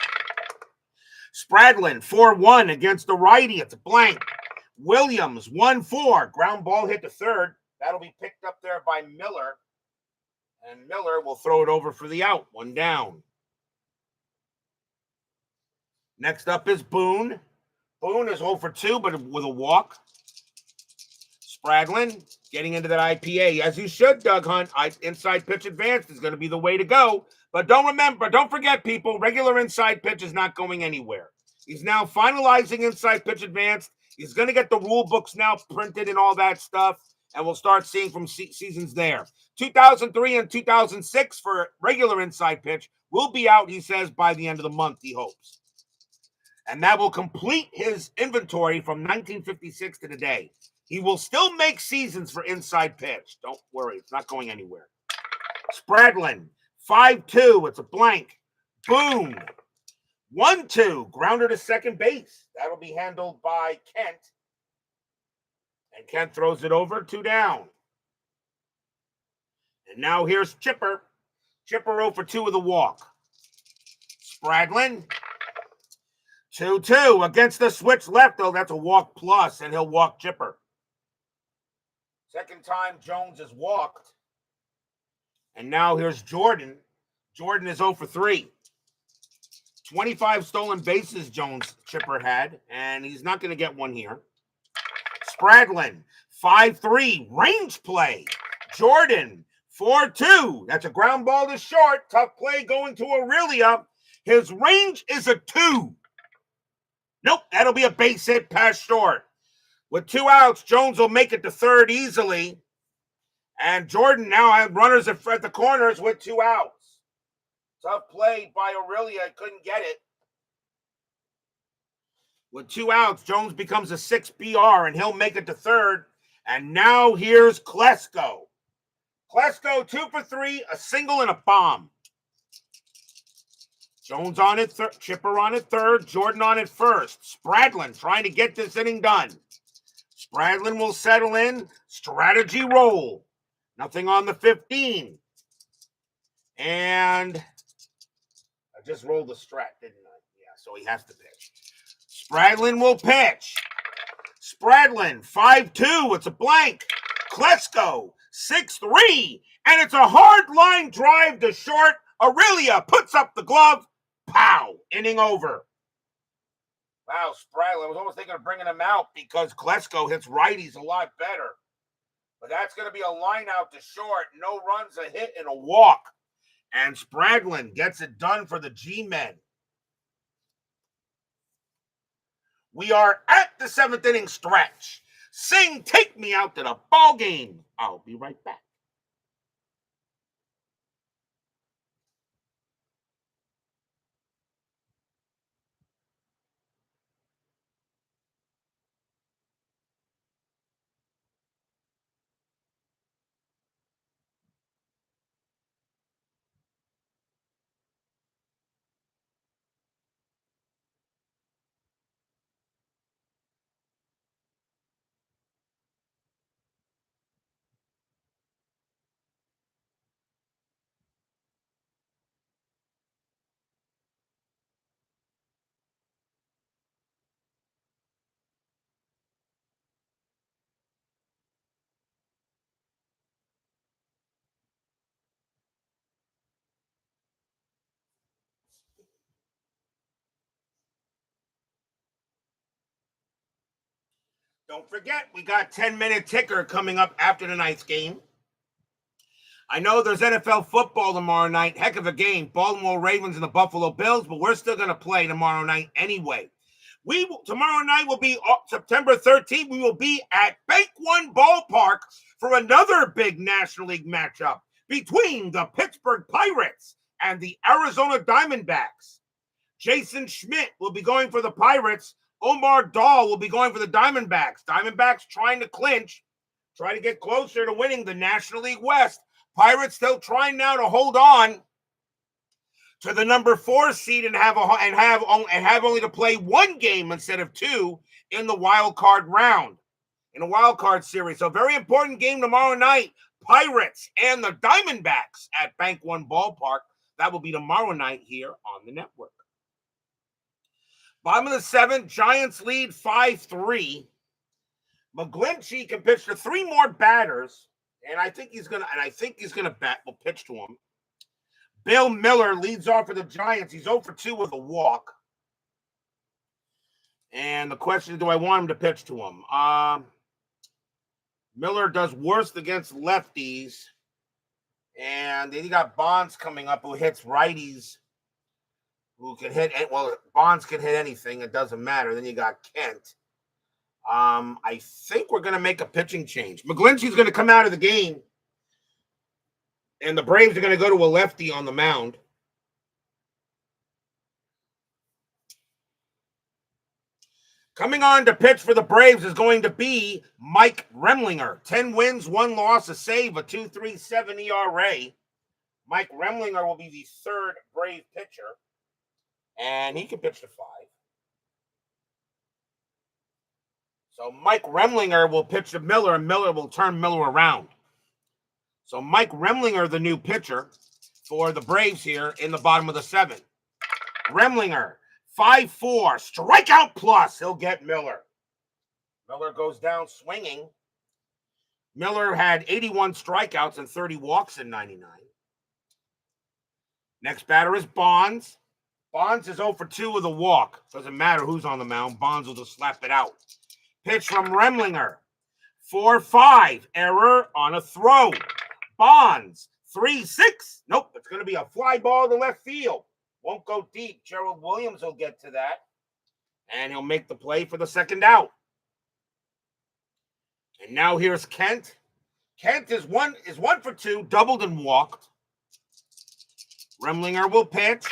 Spradlin, 4-1 against the righty. It's a blank. Williams, 1-4. Ground ball hit to third. That'll be picked up there by Miller. And Miller will throw it over for the out. 1 down. Next up is Boone. Boone is 0-for-2, but with a walk. Spradlin getting into that IPA, as you should, Doug Hunt. Inside pitch advanced is going to be the way to go. But don't forget, people, regular inside pitch is not going anywhere. He's now finalizing inside pitch advanced. He's going to get the rule books now printed and all that stuff, and we'll start seeing from seasons there. 2003 and 2006 for regular inside pitch will be out, he says, by the end of the month, he hopes. And that will complete his inventory from 1956 to today. He will still make seasons for inside pitch. Don't worry, it's not going anywhere. Spradlin, 5-2. It's a blank. Boone, 1-2. Grounder to second base. That'll be handled by Kent. And Kent throws it over, 2 down. And now here's Chipper. Chipper 0-for-2 with a walk. Spradlin, 2-2. Against the switch left, though, that's a walk plus, and he'll walk Chipper. Second time Jones has walked. And now here's Jordan. Jordan is 0-for-3. 25 stolen bases Chipper had, and he's not going to get one here. Spradlin, 5-3. Range play. Jordan, 4-2. That's a ground ball to short. Tough play going to Aurelia. His range is a 2. Nope, that'll be a base hit past short. With 2 outs, Jones will make it to third easily. And Jordan now has runners at the corners with 2 outs. Tough play by Aurelia. Couldn't get it. With 2 outs, Jones becomes a 6 BR, and he'll make it to third. And now here's Klesko. Klesko, 2-for-3, a single and a bomb. Jones on it, Chipper on it third, Jordan on it first. Spradlin trying to get this inning done. Spradlin will settle in. Strategy roll. Nothing on the 15. And I just rolled the strat, didn't I? Yeah, so he has to pitch. Spradlin will pitch. Spradlin, 5-2. It's a blank. Klesko, 6-3. And it's a hard line drive to short. Aurelia puts up the glove. Pow! Inning over. Wow, Spradlin. I was almost thinking of bringing him out because Klesko hits righties a lot better. But that's going to be a line out to short. No runs, a hit, and a walk. And Spradlin gets it done for the G-Men. We are at the 7th inning stretch. Sing, take me out to the ball game. I'll be right back. Don't forget, we got 10-minute ticker coming up after tonight's game. I know there's NFL football tomorrow night. Heck of a game. Baltimore Ravens and the Buffalo Bills, but we're still going to play tomorrow night anyway. Tomorrow night will be September 13th. We will be at Bank One Ballpark for another big National League matchup between the Pittsburgh Pirates and the Arizona Diamondbacks. Jason Schmidt will be going for the Pirates. Omar Dahl will be going for the Diamondbacks. Diamondbacks trying to clinch, trying to get closer to winning the National League West. Pirates still trying now to hold on to the number 4 seed and have only to play one game instead of 2 in the wild card round, in a wild card series. So very important game tomorrow night. Pirates and the Diamondbacks at Bank One Ballpark. That will be tomorrow night here on the network. Bottom of the 7th, Giants lead 5-3. McGlinchey can pitch to 3 more batters, and I think he's gonna pitch to him. Bill Miller leads off for the Giants. He's 0 for 2 with a walk. And the question is, do I want him to pitch to him? Miller does worst against lefties. And then you got Bonds coming up who hits righties. Who can hit, well, Bonds can hit anything. It doesn't matter. Then you got Kent. I think we're going to make a pitching change. McGlinchey's going to come out of the game. And the Braves are going to go to a lefty on the mound. Coming on to pitch for the Braves is going to be Mike Remlinger. 10 wins, 1 loss, a save, a 2.37 ERA. Mike Remlinger will be the 3rd Brave pitcher. And he can pitch to 5. So Mike Remlinger will pitch to Miller, and Miller will turn Miller around. So Mike Remlinger, the new pitcher for the Braves here in the bottom of the 7th. Remlinger, 5-4, strikeout plus. He'll get Miller. Miller goes down swinging. Miller had 81 strikeouts and 30 walks in 99. Next batter is Bonds. Bonds is 0 for 2 with a walk. Doesn't matter who's on the mound. Bonds will just slap it out. Pitch from Remlinger. 4-5. Error on a throw. Bonds, 3-6. Nope, it's going to be a fly ball to left field. Won't go deep. Gerald Williams will get to that. And he'll make the play for the 2nd out. And now here's Kent. Kent is one for 2, doubled and walked. Remlinger will pitch.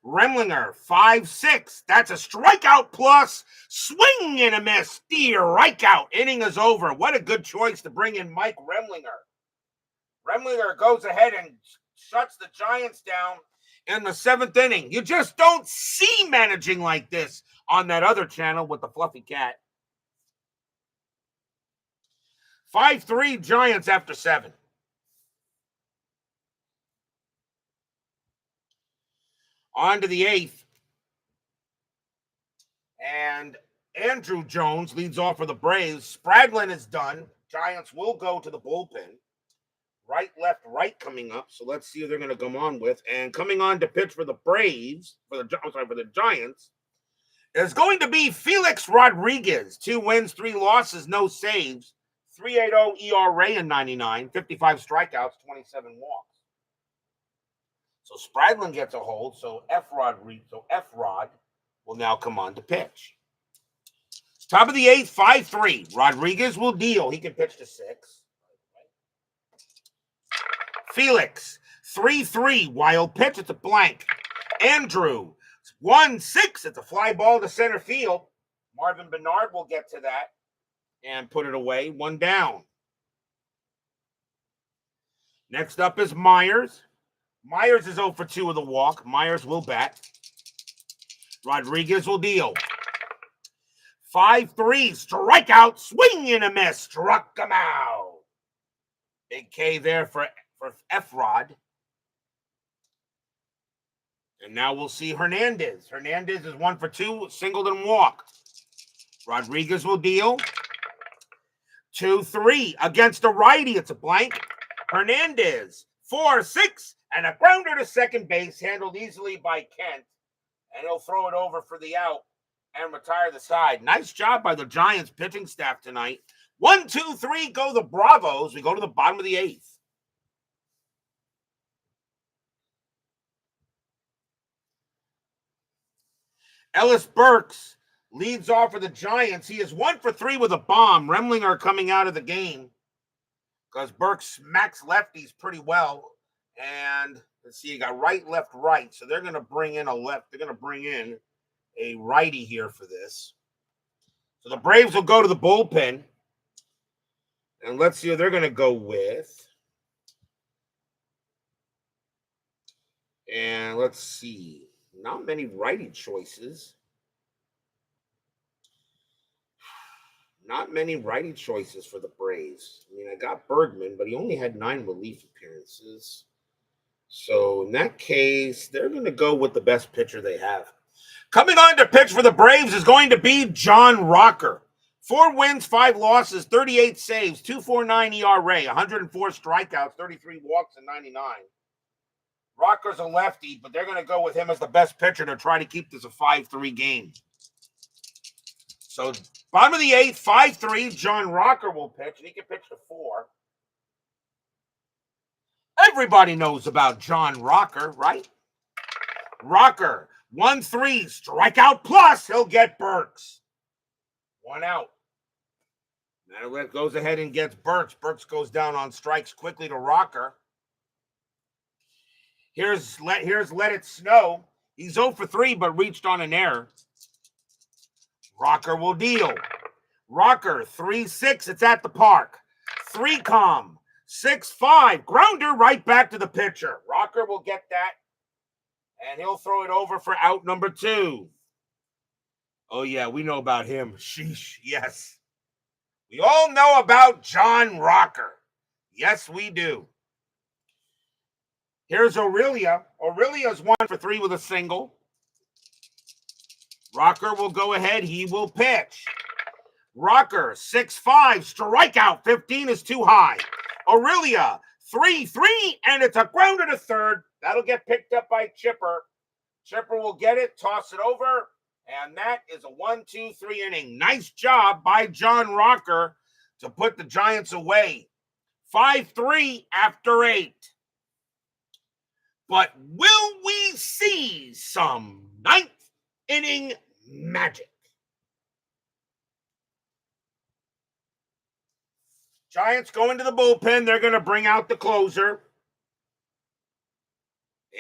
Remlinger, 5-6. That's a strikeout plus. Swing and a miss. Strikeout. Inning is over. What a good choice to bring in Mike Remlinger. Remlinger goes ahead and shuts the Giants down in the 7th inning. You just don't see managing like this on that other channel with the fluffy cat. 5-3 Giants after 7. On to the 8th. And Andrew Jones leads off for the Braves. Spradlin is done. Giants will go to the bullpen. Right, left, right coming up. So let's see who they're going to come on with. And coming on to pitch for the Braves, for the Giants, is going to be Felix Rodriguez. 2 wins, 3 losses, no saves. 3.80 ERA in 99, 55 strikeouts, 27 walks. So Spradlin gets a hold. So F-Rod will now come on to pitch. Top of the 8th, 5-3. Rodriguez will deal. He can pitch to 6. Felix, 3-3. Wild pitch. It's a blank. Andrew, 1-6. It's a fly ball to center field. Marvin Bernard will get to that and put it away. 1 down. Next up is Myers. Myers is 0 for 2 with a walk. Myers will bat. Rodriguez will deal. 5-3. Strikeout. Swing and a miss. Struck him out. Big K there for F-Rod. And now we'll see Hernandez. Hernandez is 1 for 2, singled and walked. Rodriguez will deal. 2-3 against a righty. It's a blank. Hernandez, 4-6, and a grounder to second base, handled easily by Kent. And he'll throw it over for the out. and retire the side. Nice job by the Giants pitching staff tonight. 1, 2, 3, go the Bravos. We go to the bottom of the 8th. Ellis Burks leads off for the Giants. He is 1 for 3 with a bomb. Remlinger coming out of the game because Burks smacks lefties pretty well. And let's see, you got right, left, right. So they're going to bring in a left. They're going to bring in a righty here for this. So the Braves will go to the bullpen. And let's see who they're going to go with. And let's see. Not many righty choices. Not many righty choices for the Braves. I mean, I got Bergman, but he only had 9 relief appearances. So in that case, they're going to go with the best pitcher they have. Coming on to pitch for the Braves is going to be John Rocker. 4 wins, 5 losses, 38 saves, 2.49 ERA, 104 strikeouts, 33 walks, and 99. Rocker's a lefty, but they're going to go with him as the best pitcher to try to keep this a 5-3 game. So bottom of the 8th, 5-3, John Rocker will pitch, and he can pitch to 4. Everybody knows about John Rocker, right? Rocker, 1-3, strikeout plus, he'll get Burks. 1 out. Now goes ahead and gets Burks. Burks goes down on strikes quickly to Rocker. Here's Let It Snow. He's 0 for 3, but reached on an error. Rocker will deal. Rocker, 3-6. It's at the park. 3-com. 6-5. Grounder right back to the pitcher. Rocker will get that, and he'll throw it over for out number 2. Oh, yeah, we know about him. Sheesh, yes. We all know about John Rocker. Yes, we do. Here's Aurelia. Aurelia's 1 for 3 with a single. Rocker will go ahead. He will pitch. Rocker, 6-5, strikeout. 15 is too high. Aurelia, 3-3, and it's a grounder to third. That'll get picked up by Chipper. Chipper will get it, toss it over, and that is a 1-2-3 inning. Nice job by John Rocker to put the Giants away. 5-3 after 8. But will we see some 9th inning magic? Giants go into the bullpen. They're going to bring out the closer.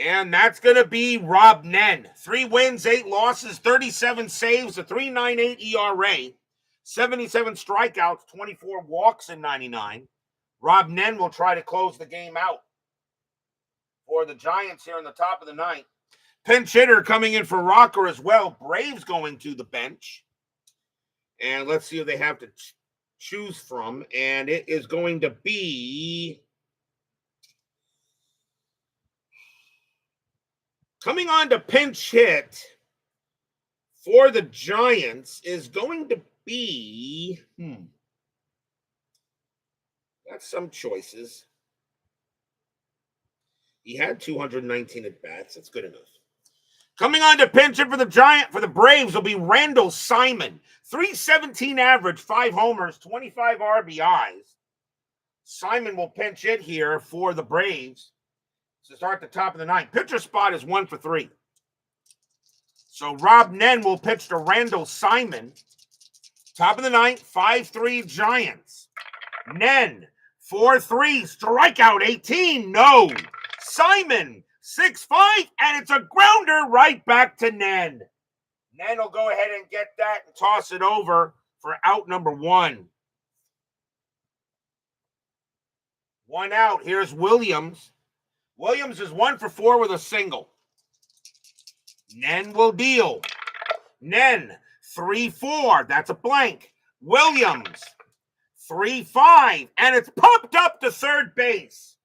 And that's going to be Rob Nen. 3 wins, 8 losses, 37 saves, a 3.98 ERA, 77 strikeouts, 24 walks in 99. Rob Nen will try to close the game out for the Giants here in the top of the 9th. Pinch hitter coming in for Rocker as well. Braves going to the bench. And let's see who they have to choose from. And it is going to be... Coming on to pinch hit for the Giants is going to be... Got some choices. He had 219 at-bats. That's good enough. Coming on to pinch it for the Braves will be Randall Simon. 317 average, 5 homers, 25 RBIs. Simon will pinch it here for the Braves to start the top of the 9th. Pitcher spot is 1 for 3. So Rob Nen will pitch to Randall Simon. Top of the 9th, 5-3 Giants. Nen, 4-3, strikeout 18, no. Simon, 6-5, and it's a grounder right back to Nen. Nen will go ahead and get that and toss it over for out number 1. 1 out. Here's Williams. Williams is 1 for 4 with a single. Nen will deal. Nen, 3-4. That's a blank. Williams, 3-5, and it's pumped up to third base.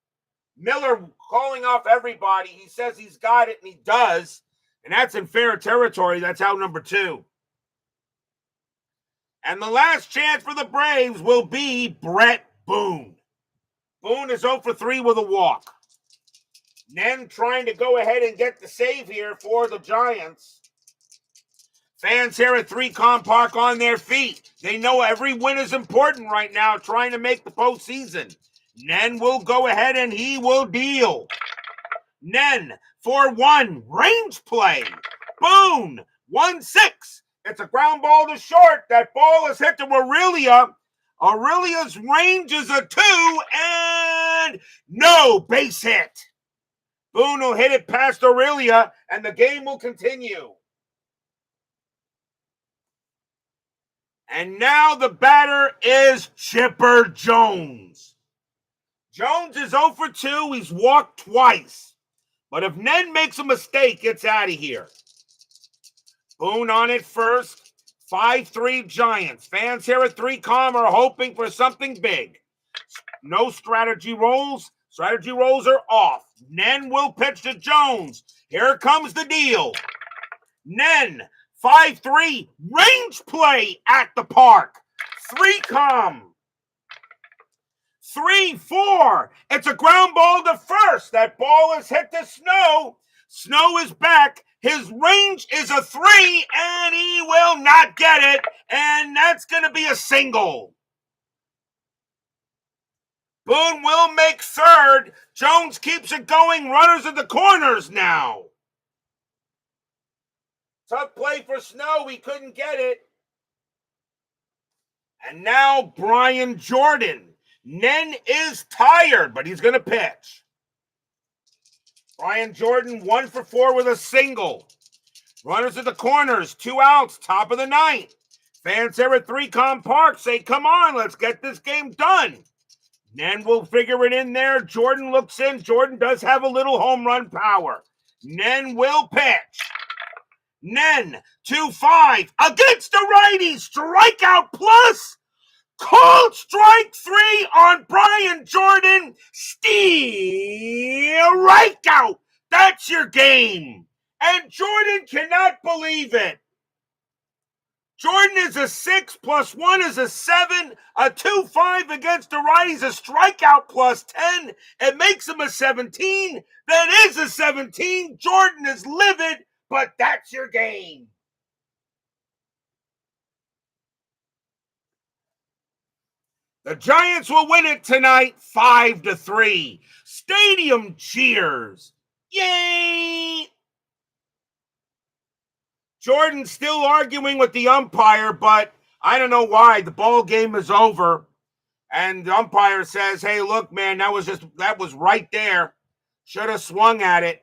Miller calling off everybody. He says he's got it, and he does. And that's in fair territory. That's out number 2. And the last chance for the Braves will be Brett Boone. Boone is 0 for 3 with a walk. Nen trying to go ahead and get the save here for the Giants. Fans here at 3Com Park on their feet. They know every win is important right now, trying to make the postseason. Nen will go ahead and he will deal. Nen for 1, range play. Boone, 1-6. It's a ground ball to short. That ball is hit to Aurelia. Aurelia's range is a 2, and no, base hit. Boone will hit it past Aurelia, and the game will continue. And now the batter is Chipper Jones. Jones is 0 for 2. He's walked twice. But if Nen makes a mistake, it's out of here. Boone on it first. 5-3 Giants. Fans here at 3Com are hoping for something big. No strategy rolls. Strategy rolls are off. Nen will pitch to Jones. Here comes the deal. Nen, 5-3, range play at the park. 3Com. 3-4. It's a ground ball to first. That ball is hit to Snow. Snow is back. His range is a 3, and he will not get it. And that's going to be a single. Boone will make third. Jones keeps it going. Runners at the corners now. Tough play for Snow. He couldn't get it. And now Brian Jordan. Nen is tired, but he's going to pitch. Brian Jordan, 1 for 4 with a single. Runners at the corners, 2 outs, top of the 9th. Fans there at 3Com Park say, come on, let's get this game done. Nen will figure it in there. Jordan looks in. Jordan does have a little home run power. Nen will pitch. Nen, 2-5, against the righty, strikeout plus. Called strike 3 on Brian Jordan. Strikeout. That's your game. And Jordan cannot believe it. Jordan is a 6 plus 1 is a 7. A 2-5 against the righties, a strikeout plus 10. It makes him a 17. That is a 17. Jordan is livid, but that's your game. The Giants will win it tonight, 5-3. Stadium cheers. Yay! Jordan's still arguing with the umpire, but I don't know why. The ball game is over. And the umpire says, hey, look, man, that was right there. Should have swung at it.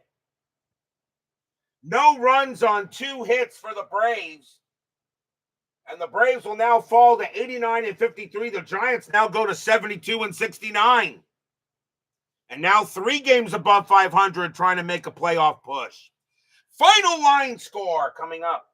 No runs on 2 hits for the Braves. And the Braves will now fall to 89-53. The Giants now go to 72-69. And now 3 games above 500 trying to make a playoff push. Final line score coming up.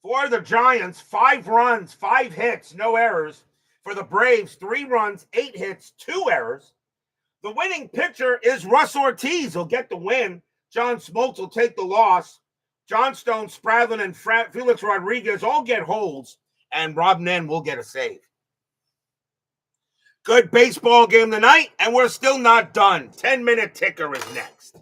For the Giants, 5 runs, 5 hits, no errors. For the Braves, 3 runs, 8 hits, 2 errors. The winning pitcher is Russ Ortiz. He'll get the win. John Smolts will take the loss. Johnstone, Spradlin, and Felix Rodriguez all get holds. And Rob Nen will get a save. Good baseball game tonight, and we're still not done. 10-minute ticker is next.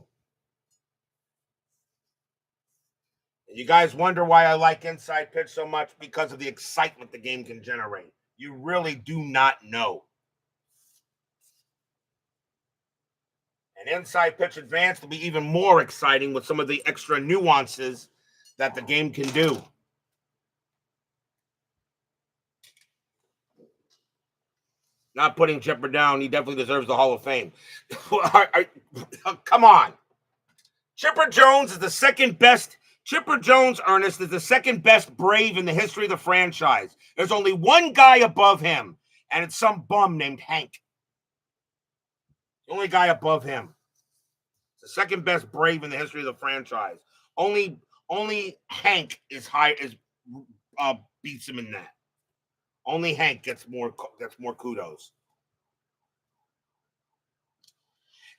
You guys wonder why I like Inside Pitch so much? Because of the excitement the game can generate. You really do not know. And Inside Pitch Advanced will be even more exciting with some of the extra nuances that the game can do. Not putting Chipper down. He definitely deserves the Hall of Fame. Come on. Chipper Jones is the second best. Chipper Jones, Ernest, is the second best Brave in the history of the franchise. There's only one guy above him, and it's some bum named Hank. The only guy above him. It's the second best Brave in the history of the franchise. Only Hank is beats him in that. Only Hank gets more kudos.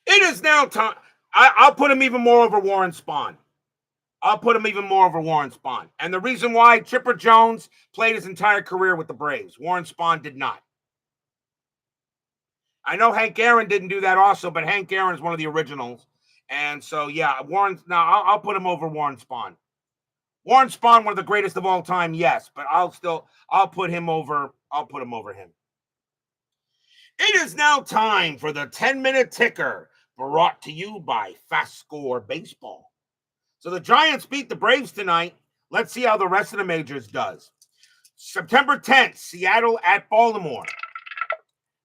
It is now time. I'll put him even more over Warren Spahn. I'll put him even more over Warren Spahn. And the reason why, Chipper Jones played his entire career with the Braves. Warren Spahn did not. I know Hank Aaron didn't do that also, but Hank Aaron is one of the originals. And so, yeah, I'll put him over Warren Spahn. Warren Spahn, one of the greatest of all time, yes, but I'll put him over him. It is now time for the 10-minute ticker, brought to you by FastScore Baseball. So the Giants beat the Braves tonight. Let's see how the rest of the majors does. September 10th, Seattle at Baltimore.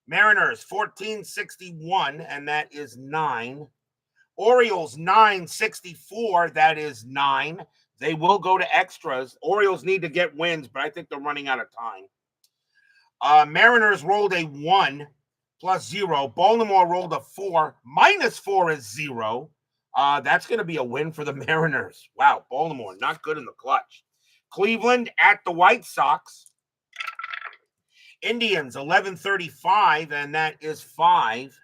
Mariners 1461, and that is 9. Orioles 964, that is 9. They will go to extras. Orioles need to get wins, but I think they're running out of time. Mariners rolled a 1 plus 0. Baltimore rolled a 4. Minus 4 is 0. That's going to be a win for the Mariners. Wow, Baltimore, not good in the clutch. Cleveland at the White Sox. Indians 1135, and that is 5.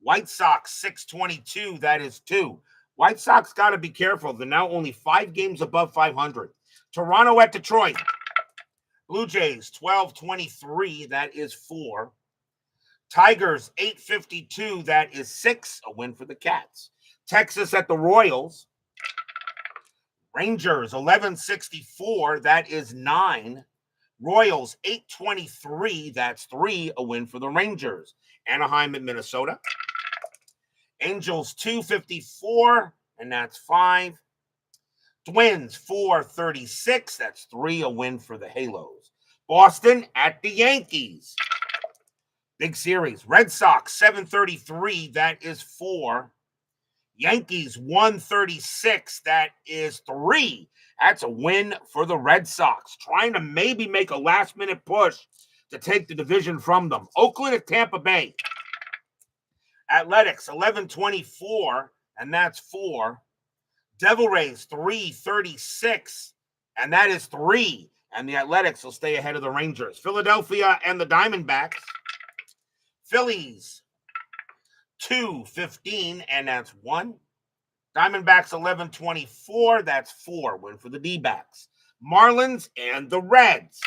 White Sox 622, that is 2. White Sox got to be careful. They're now only 5 games above 500. Toronto at Detroit. Blue Jays 1223, that is 4. Tigers 852, that is 6. A win for the Cats. Texas at the Royals. Rangers 1164, that is 9. Royals 823, that's 3. A win for the Rangers. Anaheim at Minnesota. Angels 254, and that's 5. Twins 436, that's 3. A win for the Halos. Boston at the Yankees. Big series. Red Sox 733, that is 4. Yankees 136, that is 3. That's a win for the Red Sox, trying to maybe make a last-minute push to take the division from them. Oakland at Tampa Bay. Athletics 1124, and that's 4. Devil Rays 336, and that is 3. And the Athletics will stay ahead of the Rangers. Philadelphia and the Diamondbacks. Phillies 215, and that's 1. Diamondbacks 1124, that's 4. Win for the D-backs. Marlins and the Reds.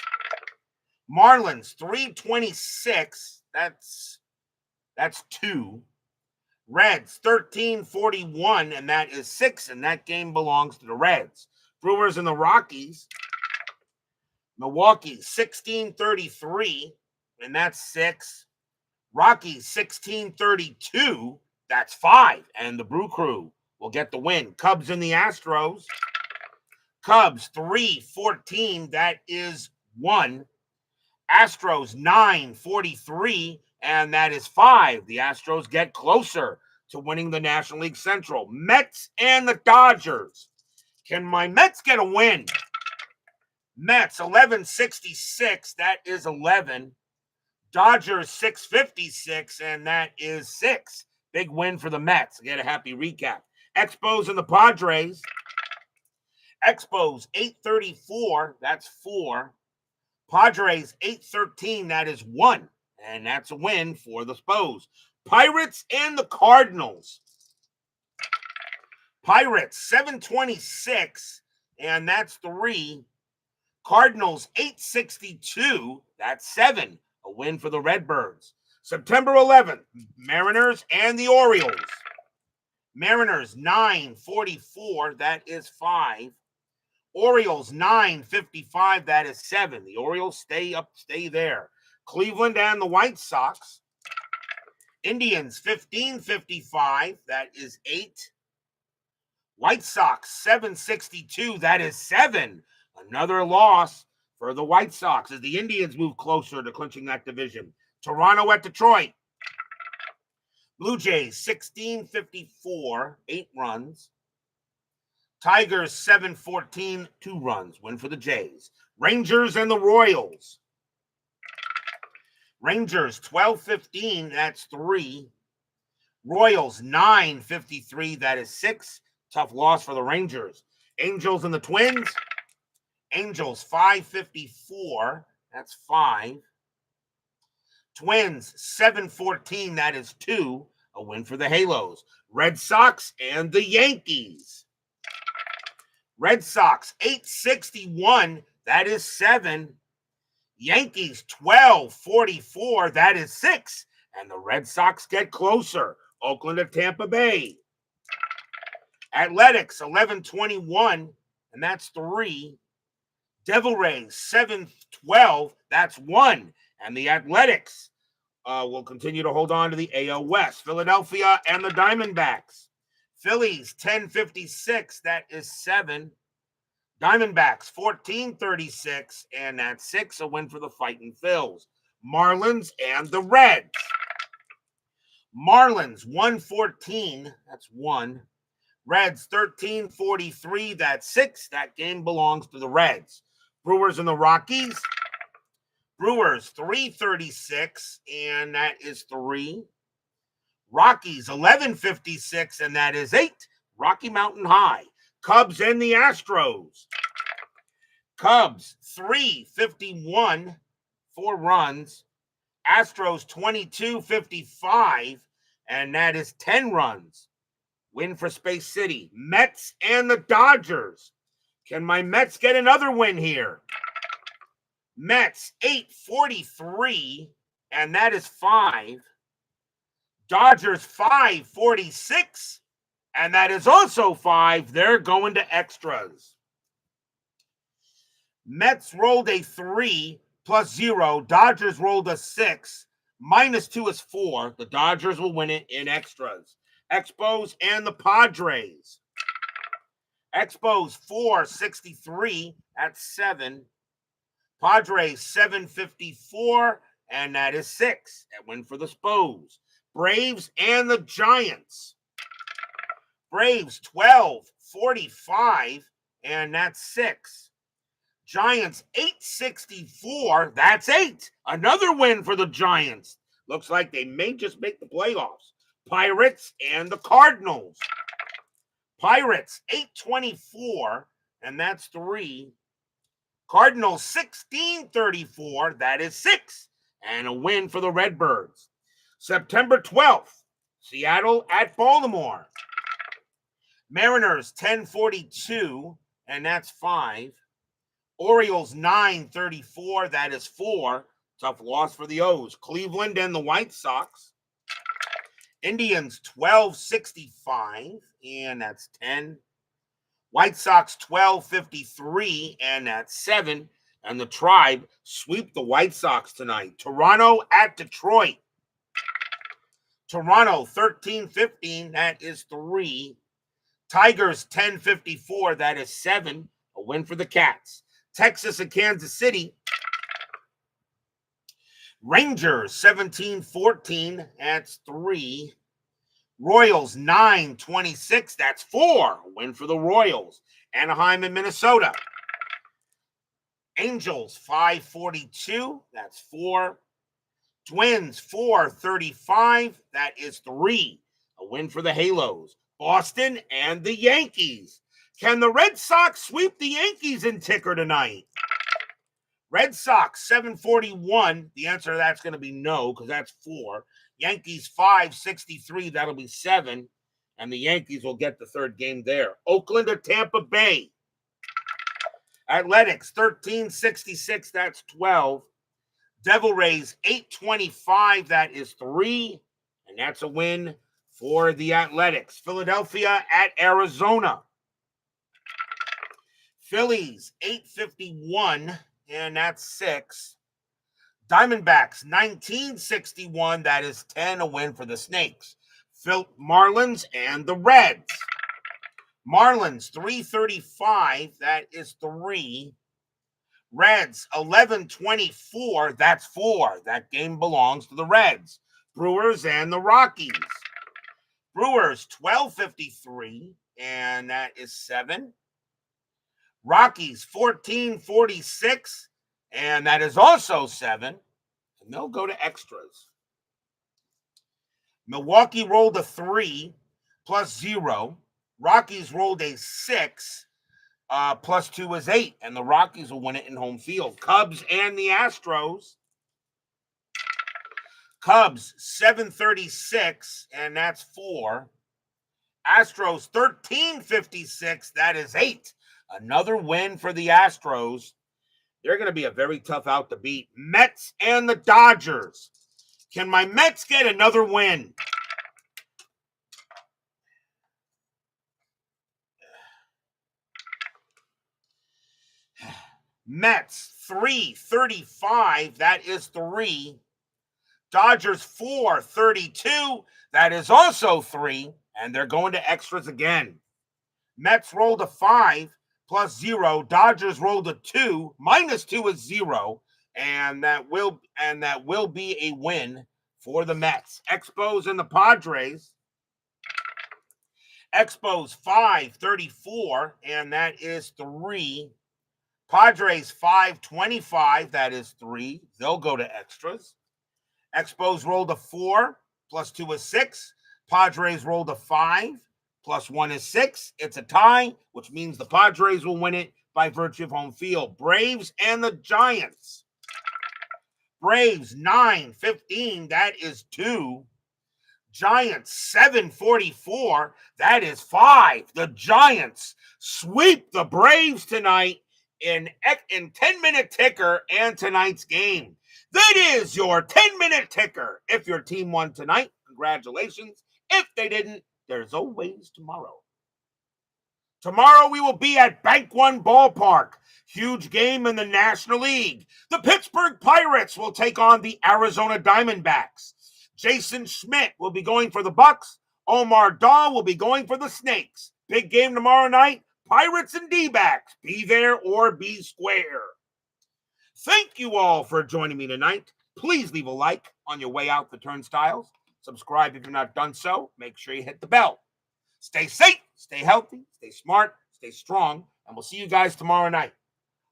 Marlins 326, that's 2. Reds 1341, and that is 6, and that game belongs to the Reds. Brewers and the Rockies. Milwaukee 1633, and that's 6. Rockies 1632, that's 5, and the Brew Crew will get the win. Cubs and the Astros. Cubs 314, that is 1. Astros 943, and that is 5. The Astros get closer to winning the National League Central. Mets and the Dodgers. Can my Mets get a win? Mets 1166, that is 11. Dodgers 656, and that is 6. Big win for the Mets. Get a happy recap. Expos and the Padres. Expos 834, that's 4. Padres 813, that is 1. And that's a win for the Spos. Pirates and the Cardinals. Pirates 726, and that's 3. Cardinals 862, that's 7. A win for the Redbirds. September 11th, Mariners and the Orioles. Mariners 944, that is 5. Orioles 955, that is 7. The Orioles stay there. Cleveland and the White Sox. Indians 1555, that is 8. White Sox 762, that is 7. Another loss for the White Sox as the Indians move closer to clinching that division. Toronto at Detroit. Blue Jays 1654, 8 runs. Tigers 714, 2 runs. Win for the Jays. Rangers and the Royals. Rangers 1215, that's 3. Royals 953, that is 6. Tough loss for the Rangers. Angels and the Twins. Angels 554, that's 5. Twins 714, that is 2. A win for the Halos. Red Sox and the Yankees. Red Sox 861, that is 7. Yankees 1244, that is 6. And the Red Sox get closer. Oakland at Tampa Bay. Athletics 1121, and that's 3. Devil Rays 712, that's 1. And the Athletics will continue to hold on to the AL West. Philadelphia and the Diamondbacks. Phillies 1056, that is 7. Diamondbacks 1436, and that's 6. A win for the Fighting Phils. Marlins and the Reds. Marlins 114, that's 1. Reds 1343, that's 6. That game belongs to the Reds. Brewers and the Rockies. Brewers 336, and that is 3. Rockies 1156, and that is 8. Rocky Mountain High. Cubs and the Astros. Cubs 351, 4 runs. Astros 2255, and that is 10 runs. Win for Space City. Mets and the Dodgers. Can my Mets get another win here? Mets 843, and that is 5. Dodgers 546, and that is also 5. They're going to extras. Mets rolled a 3 plus 0. Dodgers rolled a 6. -2 is 4. The Dodgers will win it in extras. Expos and the Padres. Expos 463 at 7. Padres 754, and that is 6. That win for the Spos. Braves and the Giants. Braves 1245, and that's 6. Giants 864, that's 8. Another win for the Giants. Looks like they may just make the playoffs. Pirates and the Cardinals. Pirates 824, and that's 3. Cardinals 1634, that is 6. And a win for the Redbirds. September 12th, Seattle at Baltimore. Mariners 1042, and that's 5. Orioles 934, that is 4. Tough loss for the O's. Cleveland and the White Sox. Indians 1265, and that's 10. White Sox 1253, and that's 7. And the Tribe sweep the White Sox tonight. Toronto at Detroit. Toronto 1315, that is 3. Tigers 1054, that is 7. A win for the Cats. Texas and Kansas City. Rangers 1714, that's 3. Royals 926, that's 4. A win for the Royals. Anaheim and Minnesota. Angels 542, that's 4. Twins 435, that is 3. A win for the Halos. Boston and the Yankees. Can the Red Sox sweep the Yankees in ticker tonight? Red Sox 741. The answer to that's going to be no, because that's 4. Yankees 563. That'll be 7. And the Yankees will get the third game there. Oakland at Tampa Bay. Athletics 1366. That's 12. Devil Rays 825. That is 3. And that's a win for the Athletics. Philadelphia at Arizona. Phillies 851, and that's 6. Diamondbacks 1961, that is 10. A win for the Snakes. Marlins and the Reds. Marlins 335, that is 3. Reds 1124, that's 4. That game belongs to the Reds. Brewers and the Rockies. Brewers 1253, and that is 7. Rockies 1446, and that is also 7. And they'll go to extras. Milwaukee rolled a 3 plus 0. Rockies rolled a 6 plus 2 is 8. And the Rockies will win it in home field. Cubs and the Astros. Cubs 736, and that's 4. Astros 1356, that is 8. Another win for the Astros. They're going to be a very tough out to beat. Mets and the Dodgers. Can my Mets get another win? Mets 335. That is 3. Dodgers 432. That is also 3. And they're going to extras again. Mets rolled a 5 plus 0. Dodgers rolled a 2. Minus 2 is 0. And that will be a win for the Mets. Expos and the Padres. Expos 534, and that is 3. Padres 525, that is 3. They'll go to extras. Expos rolled a 4, plus 2 is 6. Padres rolled a 5, plus 1 is 6. It's a tie, which means the Padres will win it by virtue of home field. Braves and the Giants. Braves 915, that is 2. Giants 744, that is 5. The Giants sweep the Braves tonight in 10-minute ticker and tonight's game. That is your 10-minute ticker. If your team won tonight, congratulations. If they didn't, there's always tomorrow. Tomorrow we will be at Bank One Ballpark. Huge game in the National League. The Pittsburgh Pirates will take on the Arizona Diamondbacks. Jason Schmidt will be going for the Bucks. Omar Daw will be going for the Snakes. Big game tomorrow night. Pirates and D-backs. Be there or be square. Thank you all for joining me tonight. Please leave a like on your way out the turnstiles. Subscribe if you're not done so. Make sure you hit the bell. Stay safe, stay healthy, stay smart, stay strong, and we'll see you guys tomorrow night.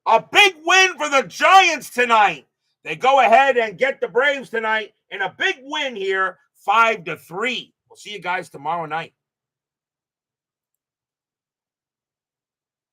A big win for the Giants tonight. They go ahead and get the Braves tonight in a big win here, 5-3. We'll see you guys tomorrow night.